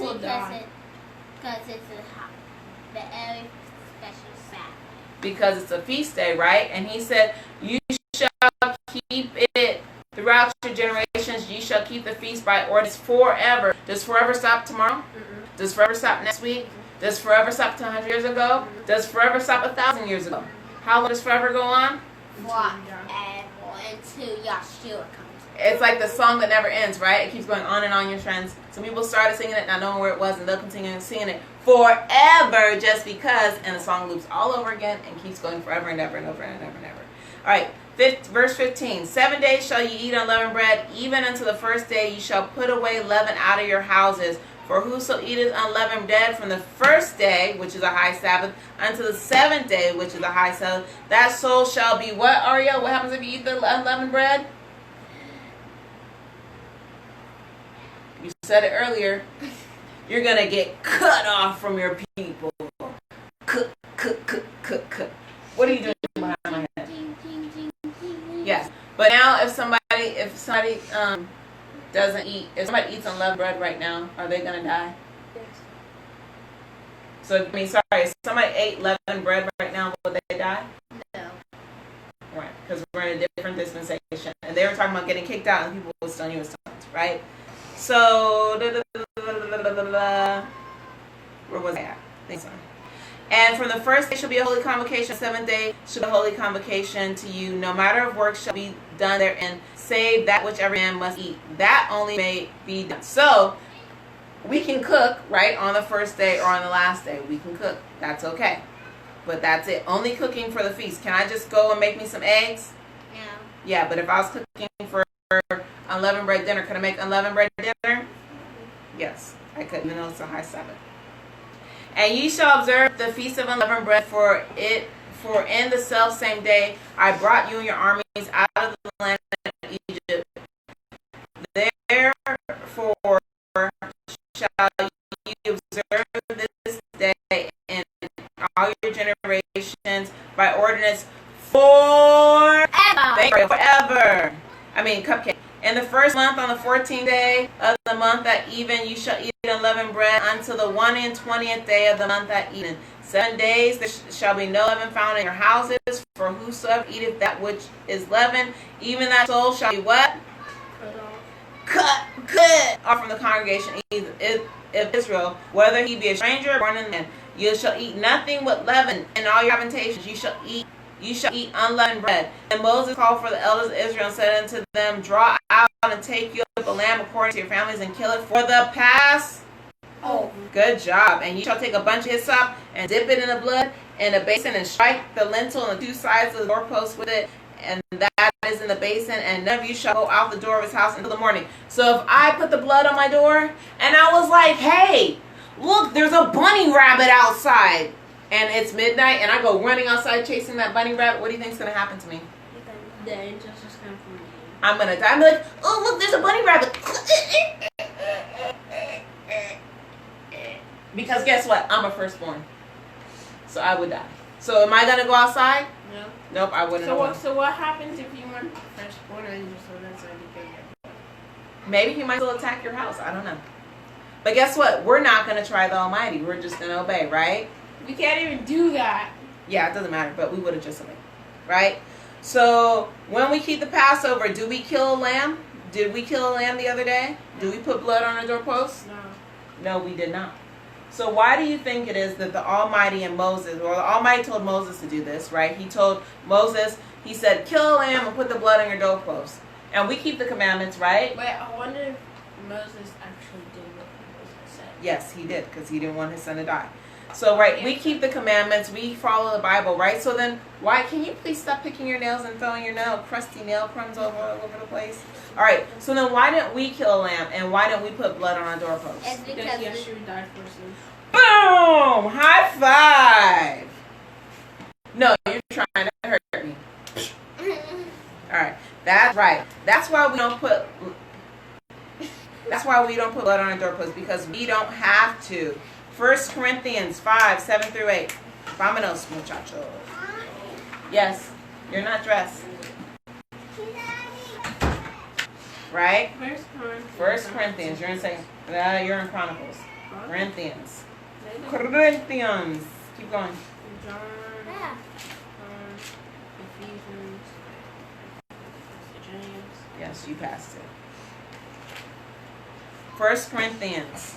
Speaker 1: Because it's a very special Sabbath.
Speaker 2: Because it's a feast day, right? And he said, you shall keep it throughout your generations. You shall keep the feast by ordinance forever. Does forever stop tomorrow?
Speaker 3: Mm-mm.
Speaker 2: Does forever stop next week? Does forever stop 100 years ago? Does forever stop 1,000 years ago? How long does forever go on?
Speaker 1: Forever until Yahshua comes.
Speaker 2: It's like the song that never ends, right? It keeps going on and on, your friends. Some people started singing it, not knowing where it was, and they'll continue singing it forever just because, and the song loops all over again and keeps going forever and ever and over and ever and ever. All right, verse 15. 7 days shall ye eat unleavened bread, even unto the first day ye shall put away leaven out of your houses. For whoso eateth unleavened bread from the first day, which is a high Sabbath, unto the 7th day, which is a high Sabbath, that soul shall be what, Ariel? What happens if you eat the unleavened bread? You said it earlier. You're going to get cut off from your people. Cut. What are you doing behind my head? Yes. But now if somebody doesn't eat, if somebody eats unleavened bread right now, are they going to die?
Speaker 3: Yes.
Speaker 2: So, if somebody ate leavened bread right now, would they die?
Speaker 1: No.
Speaker 2: Right. Because we're in a different dispensation. And they were talking about getting kicked out and people would stone you with stones, right? So, where was I at? Thanks, son. And from the first day shall be a holy convocation, the 7th day shall be a holy convocation to you. No matter of work shall be done therein, save that which every man must eat. That only may be done. So, we can cook, right, on the first day or on the last day. We can cook. That's okay. But that's it. Only cooking for the feast. Can I just go and make me some eggs?
Speaker 1: No.
Speaker 2: Yeah, but if I was cooking for unleavened bread dinner, could I make unleavened bread dinner? Yes, I could, even though it's a high Sabbath. And ye shall observe the feast of unleavened bread, for in the self same day I brought you and your armies out of the land of Egypt. Therefore shall ye observe this day in all your generations by ordinance forever. Cupcake. In the first month, on the 14th day of the month at even, you shall eat unleavened bread until the 21st day of the month at even. 7 days there shall be no leaven found in your houses, for whosoever eateth that which is leavened, even that soul shall be what?
Speaker 3: Cut
Speaker 2: are from the congregation of Israel, whether he be a stranger or born in the land. You shall eat nothing with leaven in all your habitations. You shall eat unleavened bread. And Moses called for the elders of Israel and said unto them, draw out and take you up a lamb according to your families and kill it for the Passover. Oh, good job. And you shall take a bunch of hyssop and dip it in the blood in a basin and strike the lintel on the two sides of the doorpost with it. And that is in the basin, and none of you shall go out the door of his house until the morning. So if I put the blood on my door and I was like, hey, look, there's a bunny rabbit outside, and it's midnight and I go running outside chasing that bunny rabbit, what do you think is going to happen to me?
Speaker 3: The angels just come for you.
Speaker 2: I'm going to die. I'm like, oh, look, there's a bunny rabbit. Because guess what? I'm a firstborn. So I would die. So am I going to go outside?
Speaker 3: No.
Speaker 2: Nope, I wouldn't.
Speaker 3: So what happens if you weren't firstborn and just so that's
Speaker 2: maybe he might still attack your house. I don't know. But guess what? We're not going to try the Almighty. We're just going to obey, right?
Speaker 3: We can't even do that.
Speaker 2: Yeah, it doesn't matter, but we would have just obeyed, right? So when we keep the Passover, do we kill a lamb? Did we kill a lamb the other day? Do we put blood on our doorposts?
Speaker 3: No.
Speaker 2: No, we did not. So why do you think it is that the Almighty and Moses, or the Almighty told Moses to do this, right? He told Moses, he said, kill a lamb and put the blood on your doorpost. And we keep the commandments, right?
Speaker 3: Wait, I wonder if Moses actually did what Moses said.
Speaker 2: Yes, he did, because he didn't want his son to die. So, right, we keep the commandments, we follow the Bible, right? So then, why, can you please stop picking your nails and throwing your crusty nail crumbs all over the place? All right, so then why didn't we kill a lamb, and why didn't we put blood on our doorposts?
Speaker 1: It's
Speaker 3: Because Yeshua died for us.
Speaker 2: Boom! High five! No, you're trying to hurt me. All right, that's right. That's why we don't put blood on our doorposts, because we don't have to. 1 Corinthians 5:7-8. Vámonos, muchachos. Yes, you're not dressed. Right? 1 Corinthians. You're in you're in Chronicles. Corinthians. Corinthians. Keep going.
Speaker 3: John,
Speaker 1: Yeah.
Speaker 3: Ephesians, James.
Speaker 2: Yes, you passed it. 1 Corinthians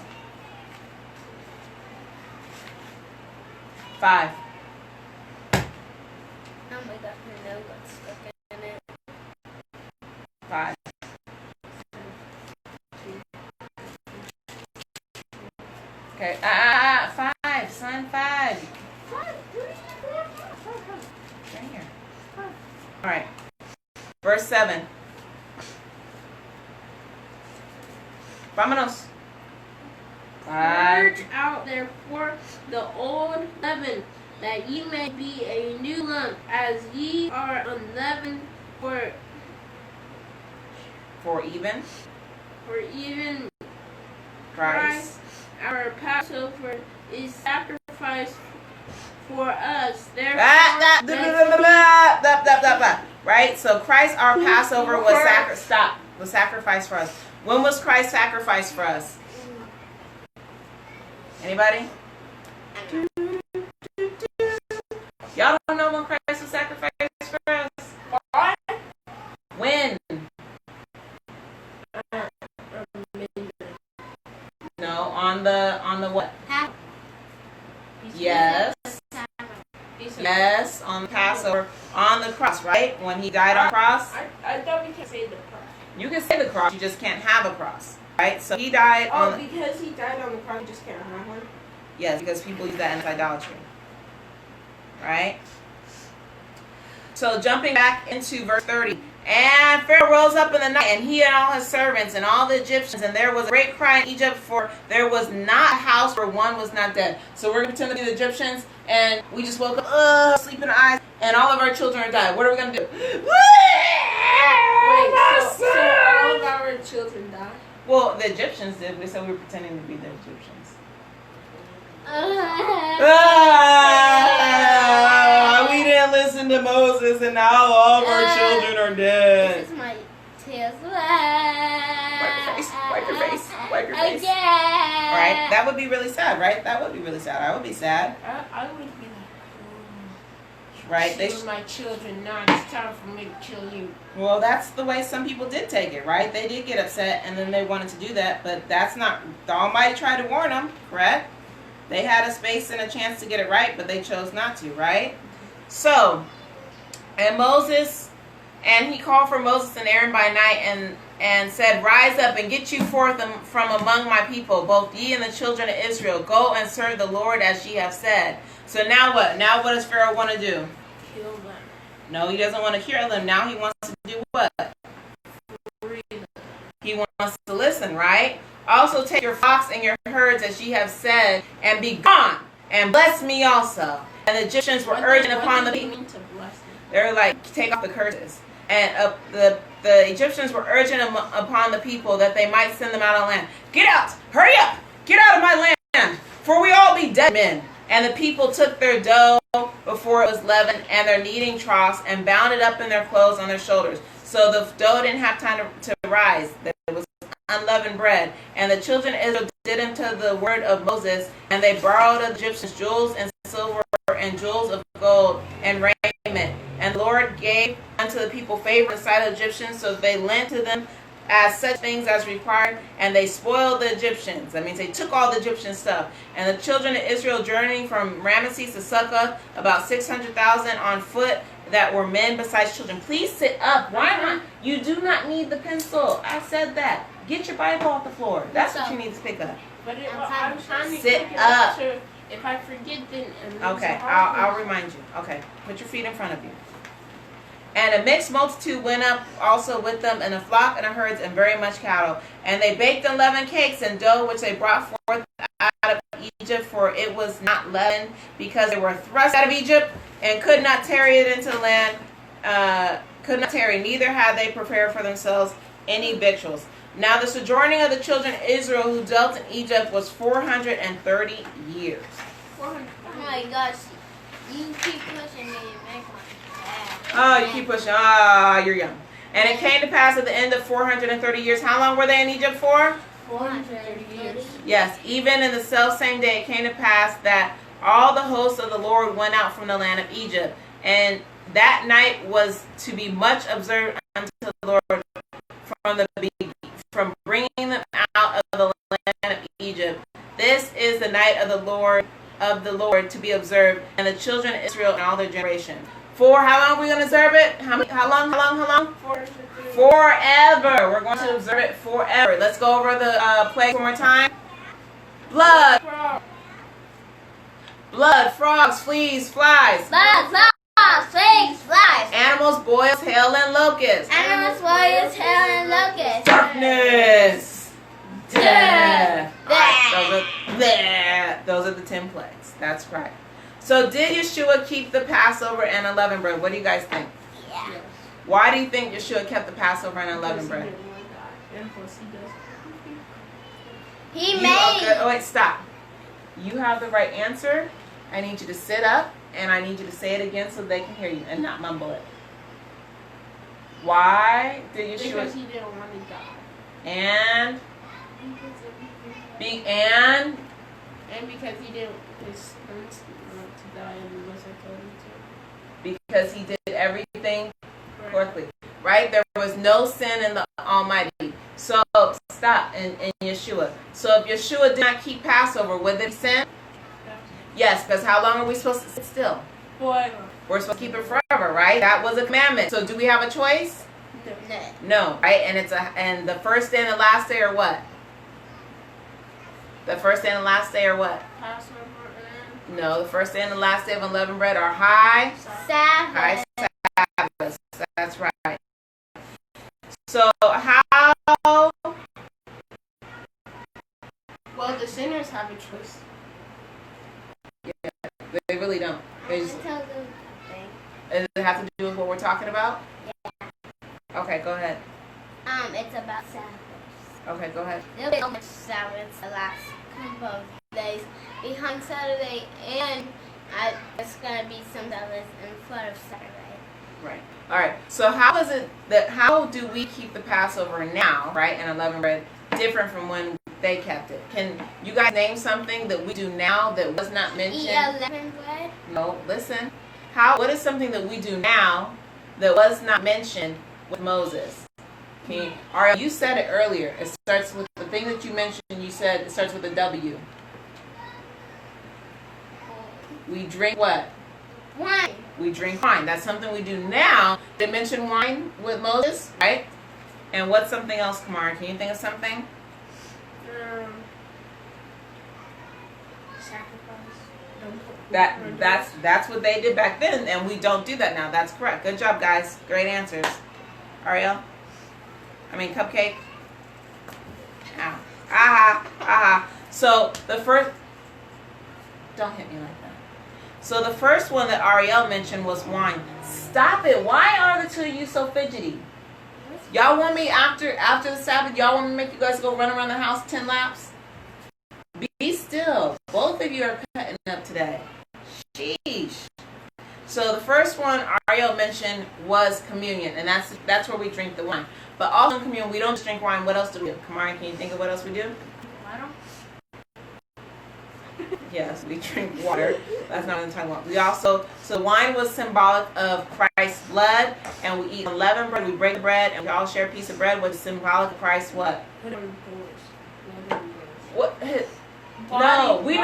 Speaker 2: 5.
Speaker 1: Oh my god, her nose got stuck in it.
Speaker 2: 5. Okay. 5, son, 5. Right here. All right. Verse 7. Vámonos. 5.
Speaker 3: Purge out therefore the old leaven, that ye may be a new lump, as ye are unleavened. For
Speaker 2: even
Speaker 3: Christ, our Passover, is sacrificed for us. Therefore,
Speaker 2: right? So Christ, our Passover, was sacrificed for us. When was Christ sacrificed for us? Anybody? Y'all don't know when Christ was sacrificed for us? When? No, on the what? Yes. Yes, on the Passover, on the cross, right? When he died on the cross.
Speaker 3: I thought we could say the cross.
Speaker 2: You can say the cross, you just can't have a cross, right? So he died on.
Speaker 3: Because he died on the cross, you just can't have one.
Speaker 2: Yes, because people use that in idolatry, right? So jumping back into verse 30. And Pharaoh rose up in the night, and he and all his servants and all the Egyptians, and there was a great cry in Egypt, for there was not a house where one was not dead. So we're going to pretend to be the Egyptians, and we just woke up, sleeping eyes, and all of our children are dying. What are we going to do?
Speaker 3: Wait, so all of our children died?
Speaker 2: Well, the Egyptians did. We said we were pretending to be the Egyptians. We didn't listen to Moses, and now all of our children are dead.
Speaker 1: This is my tears.
Speaker 2: Wipe your face. Wipe your face. Wipe your face.
Speaker 1: Again.
Speaker 2: All right, that would be really sad, right? That would be really sad. I would be sad.
Speaker 3: I would be like,
Speaker 2: right?
Speaker 3: Kill my children, now it's time for me to kill you.
Speaker 2: Well, that's the way some people did take it, right? They did get upset, and then they wanted to do that, but that's not, the Almighty tried to warn them, correct? They had a space and a chance to get it right, but they chose not to, right? So, and he called for Moses and Aaron by night and said, rise up and get you forth from among my people, both ye and the children of Israel. Go and serve the Lord as ye have said. So now what? Now what does Pharaoh want to do?
Speaker 3: Kill them.
Speaker 2: No, he doesn't want to kill them. Now he wants to do what?
Speaker 3: Free them.
Speaker 2: He wants to listen, right? Also take your flocks and your herds as ye have said, and be gone, and bless me also. And the Egyptians were urging upon the people. They're like, take off the curses. And the Egyptians were urging upon the people that they might send them out of land. Get out! Hurry up! Get out of my land! For we all be dead men. And the people took their dough before it was leavened, and their kneading troughs, and bound it up in their clothes on their shoulders. So the dough didn't have time to rise. It was unleavened bread. And the children of Israel did unto the word of Moses, and they borrowed of the Egyptians jewels and silver and jewels of gold and raiment. And the Lord gave unto the people favor in the sight of the Egyptians, so they lent to them as such things as required, and they spoiled the Egyptians. That means they took all the Egyptian stuff. And the children of Israel journeying from Ramesses to Succoth, about 600,000 on foot, that were men besides children. Please sit up. Why not? You do not need the pencil. I said that. Get your Bible off the floor. That's what you need to pick up.
Speaker 3: But I'm trying to
Speaker 2: sit up.
Speaker 3: If I forget, then
Speaker 2: okay, I'll remind you. Okay, put your feet in front of you. And a mixed multitude went up also with them, and a flock and a herds, and very much cattle. And they baked unleavened cakes and dough, which they brought forth out of Egypt, for it was not leavened, because they were thrust out of Egypt, and could not tarry it into the land, could not tarry, neither had they prepared for themselves any victuals. Now the sojourning of the children of Israel who dwelt in Egypt was 430 years.
Speaker 1: Oh my gosh, you keep pushing me and make my
Speaker 2: Oh, you keep pushing. Ah, you're young. And it came to pass at the end of 430 years. How long were they in Egypt for?
Speaker 3: 430 years.
Speaker 2: Yes, even in the self same day it came to pass that all the hosts of the Lord went out from the land of Egypt. And that night was to be much observed unto the Lord from bringing them out of the land of Egypt. This is the night of the Lord to be observed, and the children of Israel and all their generation. For how long are we going to observe it? How long? Forever. We're going to observe it forever. Let's go over the plague one more time. Blood, frogs, fleas, flies.
Speaker 1: Blood, frogs, fleas, flies.
Speaker 2: Animals, boils, hail, and locusts.
Speaker 1: Animals, boils, hail, and locusts.
Speaker 2: Darkness. Death.
Speaker 1: Death.
Speaker 2: Those are the 10 plagues. That's right. So did Yeshua keep the Passover and unleavened bread? What do you guys think?
Speaker 1: Yeah.
Speaker 2: Why do you think Yeshua kept the Passover and unleavened bread? Oh, wait, stop. You have the right answer. I need you to sit up, and I need you to say it again so they can hear you and not mumble it. Why did Yeshua?
Speaker 3: Because he didn't want to die.
Speaker 2: And
Speaker 3: because he didn't want to die unless I told him to.
Speaker 2: Because he did everything correctly. Right? There was no sin in the Almighty. So stop in Yeshua. So if Yeshua did not keep Passover, would there be sin? Yes, because how long are we supposed to sit still?
Speaker 3: Forever.
Speaker 2: We're supposed to keep it forever, right? That was a commandment. So do we have a choice? No, right? And the first day and the last day are what? The first day and the last day are what?
Speaker 3: Passover and...
Speaker 2: No, the first day and the last day of unleavened bread are high
Speaker 1: Sabbath.
Speaker 2: Sabbath. That's right. So how?
Speaker 3: Well, the sinners have a choice.
Speaker 2: Yeah, they really don't. They just,
Speaker 1: Tell them thing.
Speaker 2: does it have to do with what we're talking about?
Speaker 1: Yeah.
Speaker 2: Okay, go ahead.
Speaker 1: It's about Sabbath.
Speaker 2: Okay, go ahead.
Speaker 1: There'll be so much Sabbath the last couple of days behind Saturday, and it's gonna be some Sabbath in front of Saturday.
Speaker 2: Right. All right. So how is it that how do we keep the Passover now, right, and unleavened bread different from when they kept it? Can you guys name something that we do now that was not mentioned?
Speaker 1: Eat unleavened bread.
Speaker 2: No. Listen. What is something that we do now that was not mentioned with Moses? Okay, Ariel, you said it earlier. It starts with the thing that you mentioned. You said it starts with a W. We drink what?
Speaker 1: Wine.
Speaker 2: We drink wine. That's something we do now. They mentioned wine with Moses, right? And what's something else, Kamara? Can you think of something?
Speaker 3: Sacrifice.
Speaker 2: That's what they did back then, and we don't do that now. That's correct. Good job, guys. Great answers. Ariel? Cupcake? Ow. Aha. So the first... Don't hit me like that. So the first one that Ariel mentioned was wine. Stop it. Why are the two of you so fidgety? Y'all want me after the Sabbath, y'all want me to make you guys go run around the house 10 laps? Be still. Both of you are cutting up today. Sheesh. So the first one Ariel mentioned was communion, and that's where we drink the wine. But also in communion, we don't just drink wine. What else do we do? Kamari, can you think of what else we do?
Speaker 3: Water.
Speaker 2: Yes, we drink water. That's not what I'm talking about. So wine was symbolic of Christ's blood, and we eat unleavened bread. We break the bread, and we all share a piece of bread, which is symbolic of Christ's what? What? No, we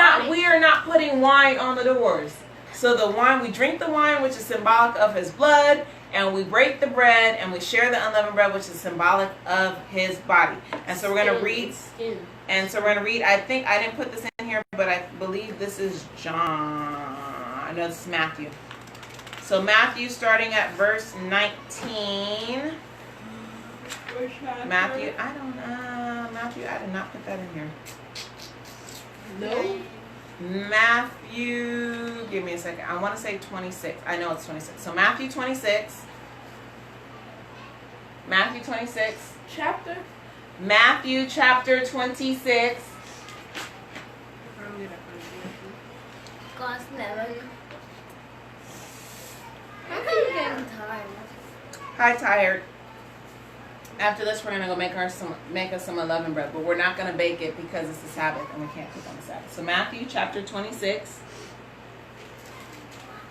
Speaker 2: are not putting wine on the doors. So the wine, we drink the wine, which is symbolic of his blood, and we break the bread, and we share the unleavened bread, which is symbolic of his body. And so we're going to read, I think, I didn't put this in here, but I believe this is John. I know this is Matthew. So Matthew, starting at verse 19. Matthew, I don't know. Matthew, I did not put that in here.
Speaker 3: No.
Speaker 2: Matthew, give me a second. I want to say 26. I know it's 26. So Matthew 26. Matthew 26.
Speaker 3: Chapter?
Speaker 2: Matthew chapter 26.
Speaker 1: God's never. I'm getting tired.
Speaker 2: Hi, tired. After this, we're gonna go make us some unleavened bread, but we're not gonna bake it because it's the Sabbath and we can't cook on the Sabbath. So Matthew chapter 26.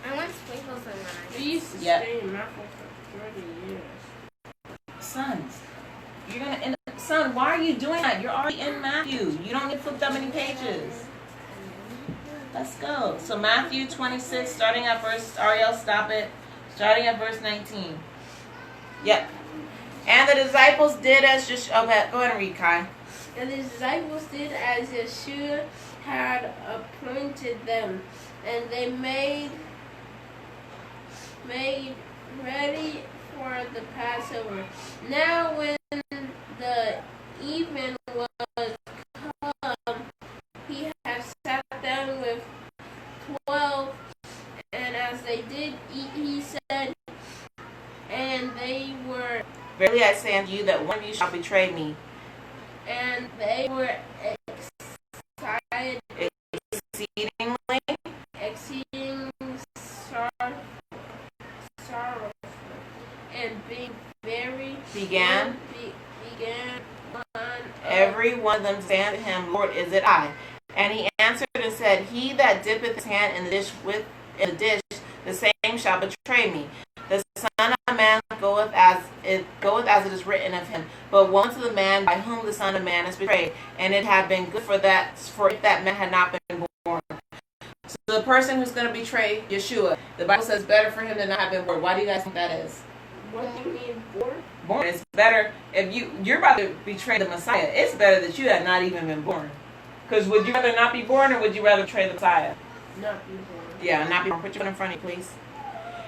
Speaker 1: I want sprinkles on mine.
Speaker 3: We used to stay in Matthew for 30 years.
Speaker 2: Son, why are you doing that? You're already in Matthew. You don't need to flip that many pages. Let's go. So Matthew 26, starting at verse, Ariel, stop it. Starting at verse 19. Yep. And the disciples did as Yeshua. Okay, go ahead and read, Kai.
Speaker 3: And the disciples did as Yeshua had appointed them, and they made ready for the Passover. Now when the even was come, he had sat down with 12, and as they did eat, he said, and they were...
Speaker 2: Verily I say unto you that one of you shall betray me.
Speaker 3: And they were exceeding sorrowful, and being very began
Speaker 2: every one of them saying to him, Lord, is it I? And he answered and said, He that dippeth his hand in the dish, the same shall betray me. The Son of Man goeth as it is written of him. But woe unto the man by whom the Son of Man is betrayed. And it had been good for if that man had not been born. So the person who's going to betray Yeshua, the Bible says better for him to not have been born. Why do you guys think that is?
Speaker 3: What do you mean born?
Speaker 2: Born. It's better if you're about to betray the Messiah. It's better that you had not even been born. Because would you rather not be born or would you rather betray the Messiah?
Speaker 3: Not be born.
Speaker 2: Yeah, not be born. Put your foot in front of you, please.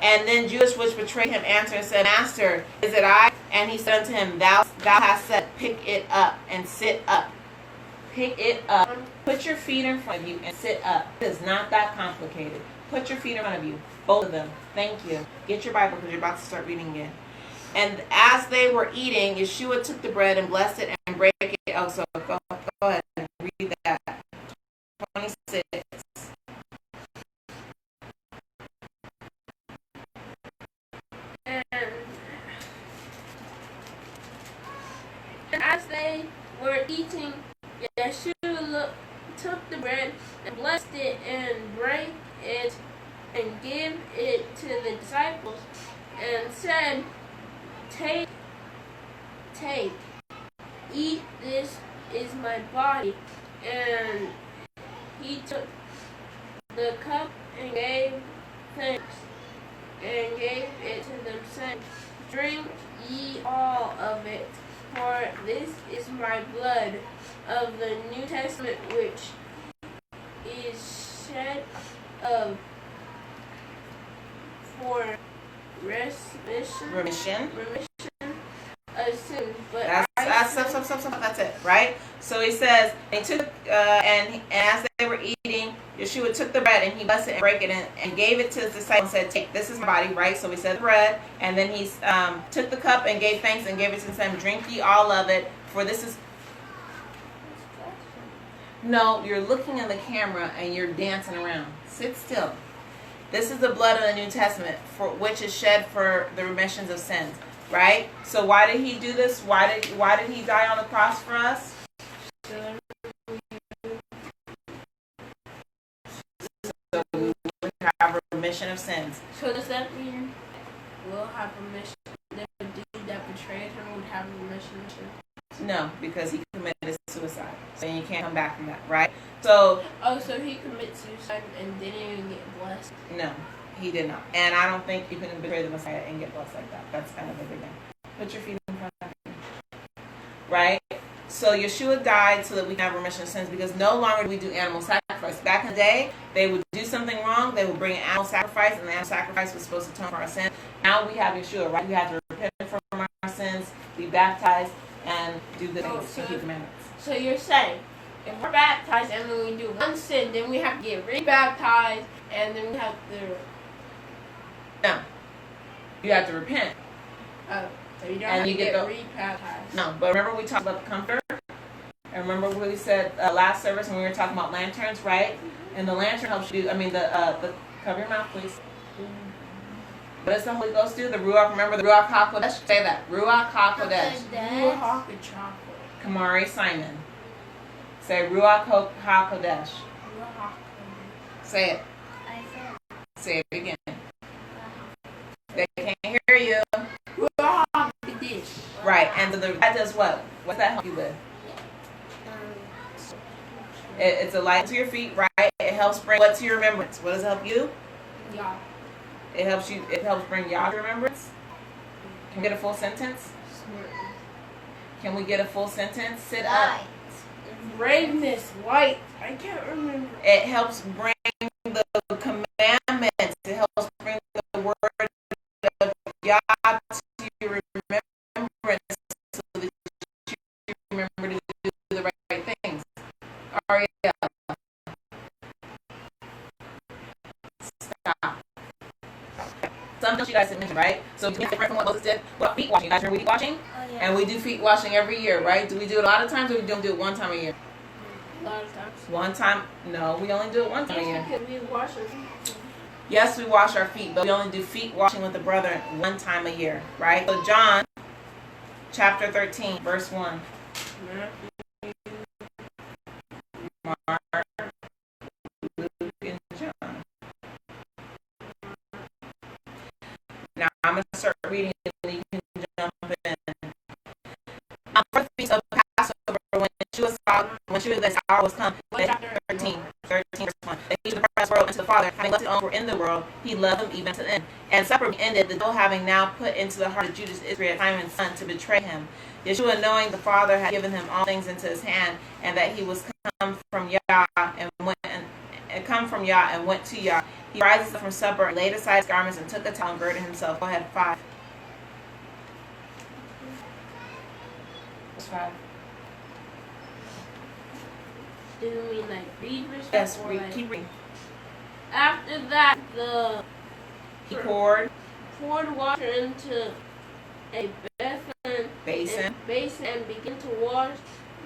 Speaker 2: And then Judas, which betrayed him, answered and said, Master, is it I? And he said unto him, Thou hast said, pick it up and sit up. Pick it up. Put your feet in front of you and sit up. It is not that complicated. Put your feet in front of you. Both of them. Thank you. Get your Bible because you're about to start reading again. And as they were eating, Yeshua took the bread and blessed it and brake it. Oh, so go ahead and read that. 26.
Speaker 3: And as they were eating, Yeshua took the bread and blessed it and brake it and gave it to the disciples and said, Take, eat, this is my body. And he took the cup and gave thanks and gave it to them, saying, Drink ye all of it, for this is my blood of the New Testament, which is shed for remission of sins. But
Speaker 2: That's it, right? So he says, he took, and as they were eating, Yeshua took the bread and he blessed it and broke it and gave it to his disciples and said, Take, this is my body, right? So he said bread, and then he took the cup and gave thanks and gave it to them, Drink ye all of it, for this is... No, you're looking at the camera and you're dancing around. Sit still. This is the blood of the New Testament, for which is shed for the remissions of sins. Right? So why did he do this? Why did he die on the cross for us? So we will have a remission of sins.
Speaker 3: So does that mean we'll have remission? The dude that betrayed him would have remission of sins?
Speaker 2: No, because he committed suicide. So you can't come back from that, right? So
Speaker 3: so he committed suicide and didn't even get blessed?
Speaker 2: No. He did not. And I don't think you can betray the Messiah and get blessed like that. That's kind of a big thing. Put your feet in front of you. Right? So Yeshua died so that we can have remission of sins, because no longer do we do animal sacrifice. Back in the day, they would do something wrong, they would bring an animal sacrifice, and the animal sacrifice was supposed to atone for our sins. Now we have Yeshua, right? We have to repent from our sins, be baptized, and do the things to keep commandments.
Speaker 3: So you're saying, if we're baptized and then we do one sin, then we have to get re-baptized, and then we have to...
Speaker 2: No. You have to repent.
Speaker 3: Oh, so you don't have to get re-baptized.
Speaker 2: No, but remember we talked about the comforter? And remember what we said last service when we were talking about lanterns, right? And the lantern helps you, cover your mouth, please. What does the Holy Ghost do? The Ruach, remember the Ruach HaKodesh? Say that. Ruach HaKodesh.
Speaker 3: Ruach HaKodesh.
Speaker 2: Kamari Simon. Say Ruach HaKodesh. Say it.
Speaker 1: I said.
Speaker 2: Say it again. They can't hear you.
Speaker 3: Ruach HaKodesh.
Speaker 2: Right, and that does what? What's that help you with? It's a light to your feet, right? It helps bring what to your remembrance? What does it help you?
Speaker 3: Yeah.
Speaker 2: It helps bring Yah to remembrance. Can we get a full sentence? Can we get a full sentence? Sit up.
Speaker 3: Braveness, light. I can't remember.
Speaker 2: It helps bring the commandments. It helps bring the word of Yah to your remembrance, so that you remember to do the right things. Ariel. Stop. Something you guys didn't mention, right? So it's different from what Moses did. What feet washing? You guys heard feet washing?
Speaker 1: Oh, yeah.
Speaker 2: And we do feet washing every year, right? Do we do it a lot of times, or we don't do it one time a year?
Speaker 3: A lot of times.
Speaker 2: One time? No, we only do it one time a year.
Speaker 3: Because we wash our feet.
Speaker 2: Yes, we wash our feet, but we only do feet washing with the brethren one time a year, right? So John, chapter 13, verse 1. Mark, Luke, and John. Now I'm going to start reading it and you can jump in. For the feast of Passover, when the hour was come, 13 verse 1. And he departed the world into the Father, having left his own were in the world, he loved them even to the end. And supper ended, the devil having now put into the heart of Judas Iscariot, Simon's son, to betray him. Yeshua, knowing the Father had given him all things into his hand, and that he was come from Yah and went to Yah, he rises up from supper and laid aside his garments and took a towel and girded himself. Go ahead, 5. Verse 5.
Speaker 3: Do we read verse?
Speaker 2: Yes, keep reading.
Speaker 3: After that,
Speaker 2: He poured
Speaker 3: water into a
Speaker 2: basin
Speaker 3: and began to wash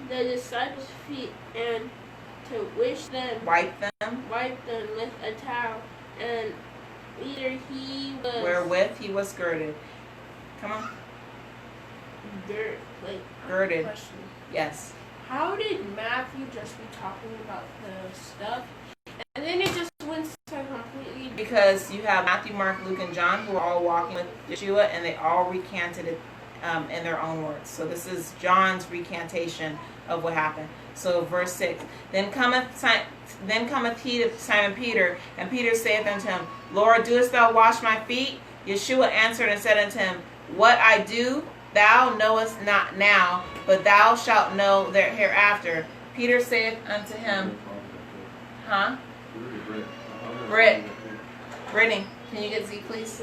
Speaker 3: the disciples' feet and to
Speaker 2: wipe them
Speaker 3: with a towel, and
Speaker 2: wherewith he was girded. Come on. Girded.
Speaker 3: Question.
Speaker 2: Yes.
Speaker 3: How did Matthew just be talking about the stuff, and then it just went to a completely
Speaker 2: because you have Matthew, Mark, Luke, and John who are all walking with Yeshua, and they all recanted it in their own words. So this is John's recantation of what happened. So verse 6, Then cometh he to Simon Peter, and Peter saith unto him, Lord, doest thou wash my feet? Yeshua answered and said unto him, What I do thou knowest not now, but thou shalt know hereafter. Peter saith unto him, Brittany, can you get Z, please?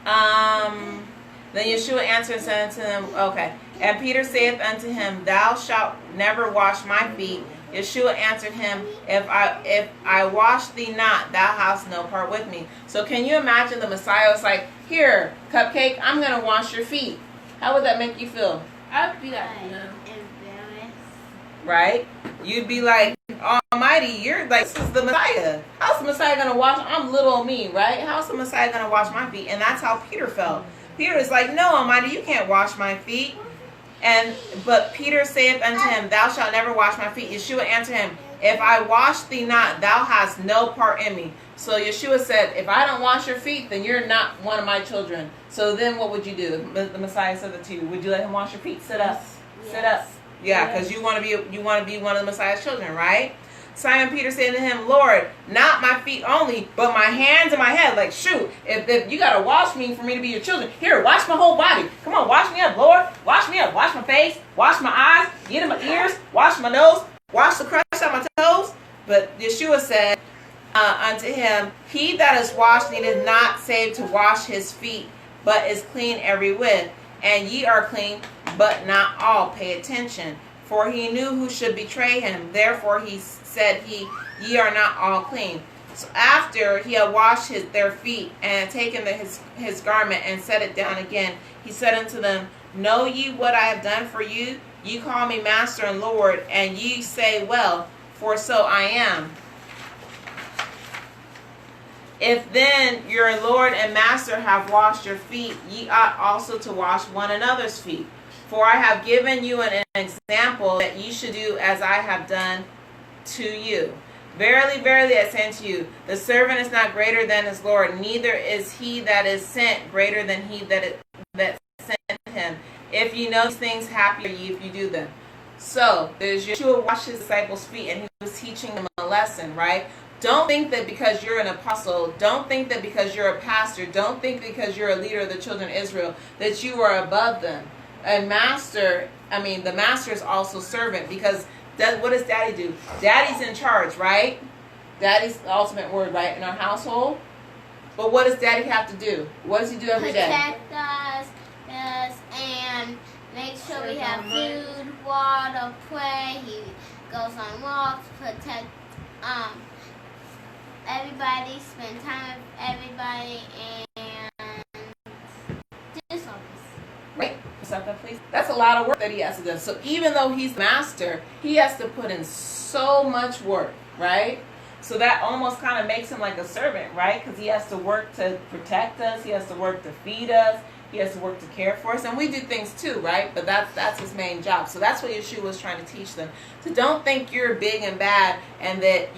Speaker 2: Then Yeshua answered and said unto him, okay. And Peter saith unto him, Thou shalt never wash my feet. Yeshua answered him, If I wash thee not, thou hast no part with me. So can you imagine the Messiah was like, Here, Cupcake, I'm going to wash your feet. How would that make you feel?
Speaker 3: I'd be like, no.
Speaker 1: Embarrassed.
Speaker 2: Right? You'd be like, Almighty, you're like, this is the Messiah. How's the Messiah going to wash? I'm little old me, right? How's the Messiah going to wash my feet? And that's how Peter felt. Peter is like, No, Almighty, you can't wash my feet. But Peter saith unto him, Thou shalt never wash my feet. Yeshua answered him, If I wash thee not, thou hast no part in me. So Yeshua said, If I don't wash your feet, then you're not one of my children. So then what would you do? The Messiah said that to you. Would you let him wash your feet? Sit up.
Speaker 1: Yes.
Speaker 2: Sit up. Yeah, because you want to be one of the Messiah's children, right? Simon Peter said to him, Lord, not my feet only, but my hands and my head. Like, shoot, if you got to wash me for me to be your children, here, wash my whole body. Come on, wash me up, Lord. Wash me up. Wash my face. Wash my eyes. Get in my ears. Wash my nose. Wash the crust out my toes. But Yeshua said unto him, He that is washed needeth not save to wash his feet, but is clean every whit. And ye are clean, but not all. Pay attention. For he knew who should betray him. Therefore he said, Ye are not all clean. So after he had washed their feet, and had taken his garment, and set it down again, he said unto them, Know ye what I have done for you? Ye call me Master and Lord, and ye say, Well, for so I am. If then your Lord and Master have washed your feet, ye ought also to wash one another's feet. For I have given you an example that ye should do as I have done to you. Verily, verily, I say unto you, the servant is not greater than his Lord, neither is he that is sent greater than he that sent him. If you know these things, happy are ye if you do them. So, Yeshua washed his disciples' feet, and he was teaching them a lesson, right? Don't think that because you're an apostle, don't think that because you're a pastor, don't think because you're a leader of the children of Israel, that you are above them. The master is also servant, because what does Daddy do? Daddy's in charge, right? Daddy's the ultimate word, right, in our household. But what does Daddy have to do? What does he do every day?
Speaker 1: Protect us, and make sure we have food, water, pray. He goes on walks, protect everybody, spend time with everybody, and just all this.
Speaker 2: Right. Stop that, please. That's a lot of work that he has to do. So even though he's the master, he has to put in so much work, right? So that almost kind of makes him like a servant, right? Because he has to work to protect us. He has to work to feed us. He has to work to care for us. And we do things too, right? But that's his main job. So that's what Yeshua was trying to teach them. So don't think you're big and bad and that,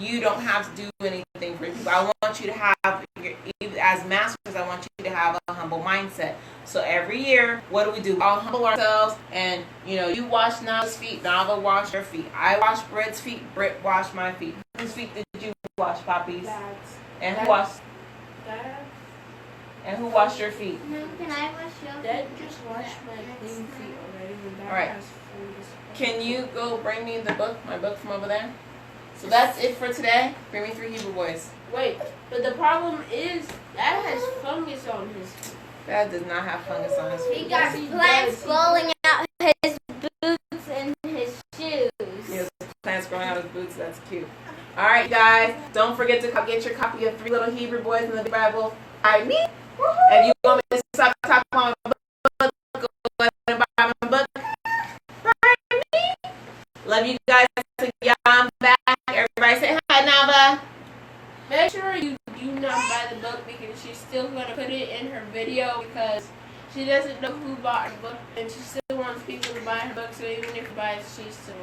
Speaker 2: you don't have to do anything for people. I want you to have, as masters, I want you to have a humble mindset. So every year, what do? We all humble ourselves, and you wash Nava's feet, Nava wash your feet. I wash Britt's feet, Britt wash my feet. Whose feet did you wash, Poppies?
Speaker 3: Dad's.
Speaker 2: And who washed?
Speaker 3: Dad.
Speaker 2: And who washed your feet?
Speaker 1: No, can I wash your feet?
Speaker 3: Dad just washed my clean feet already.
Speaker 2: All right. Can you go bring me my book from over there? So that's it for today. Bring me 3 Hebrew boys.
Speaker 3: Wait, but the problem is Dad has fungus on his feet.
Speaker 2: Dad does not have fungus on his feet.
Speaker 1: He got plants falling out his boots and his shoes.
Speaker 2: Yes, plants growing out of his boots. That's cute. All right, guys. Don't forget to get your copy of 3 Little Hebrew Boys in the Bible. Me. If you want me to stop on my book, go ahead and buy my book. Me. Love you guys. Y'all, I'm back. Everybody say hi, Nava.
Speaker 3: Make sure you do not buy the book, because she's still going to put it in her video, because she doesn't know who bought her book, and she still wants people to buy her book, so even if you buy it, she's still.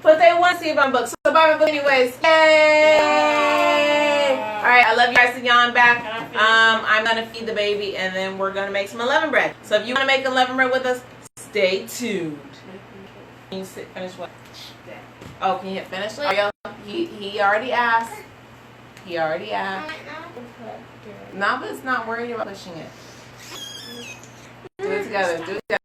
Speaker 2: But they want to see about books. So bye bye anyways. Yay! Alright, I love you guys. Yawn back. I'm gonna feed the baby and then we're gonna make some unleavened bread. So if you wanna make unleavened bread with us, stay tuned. Can you finish what? Oh, can you hit finish? He already asked. He already asked. Nava's not worried about pushing it. Do it together. Do it together.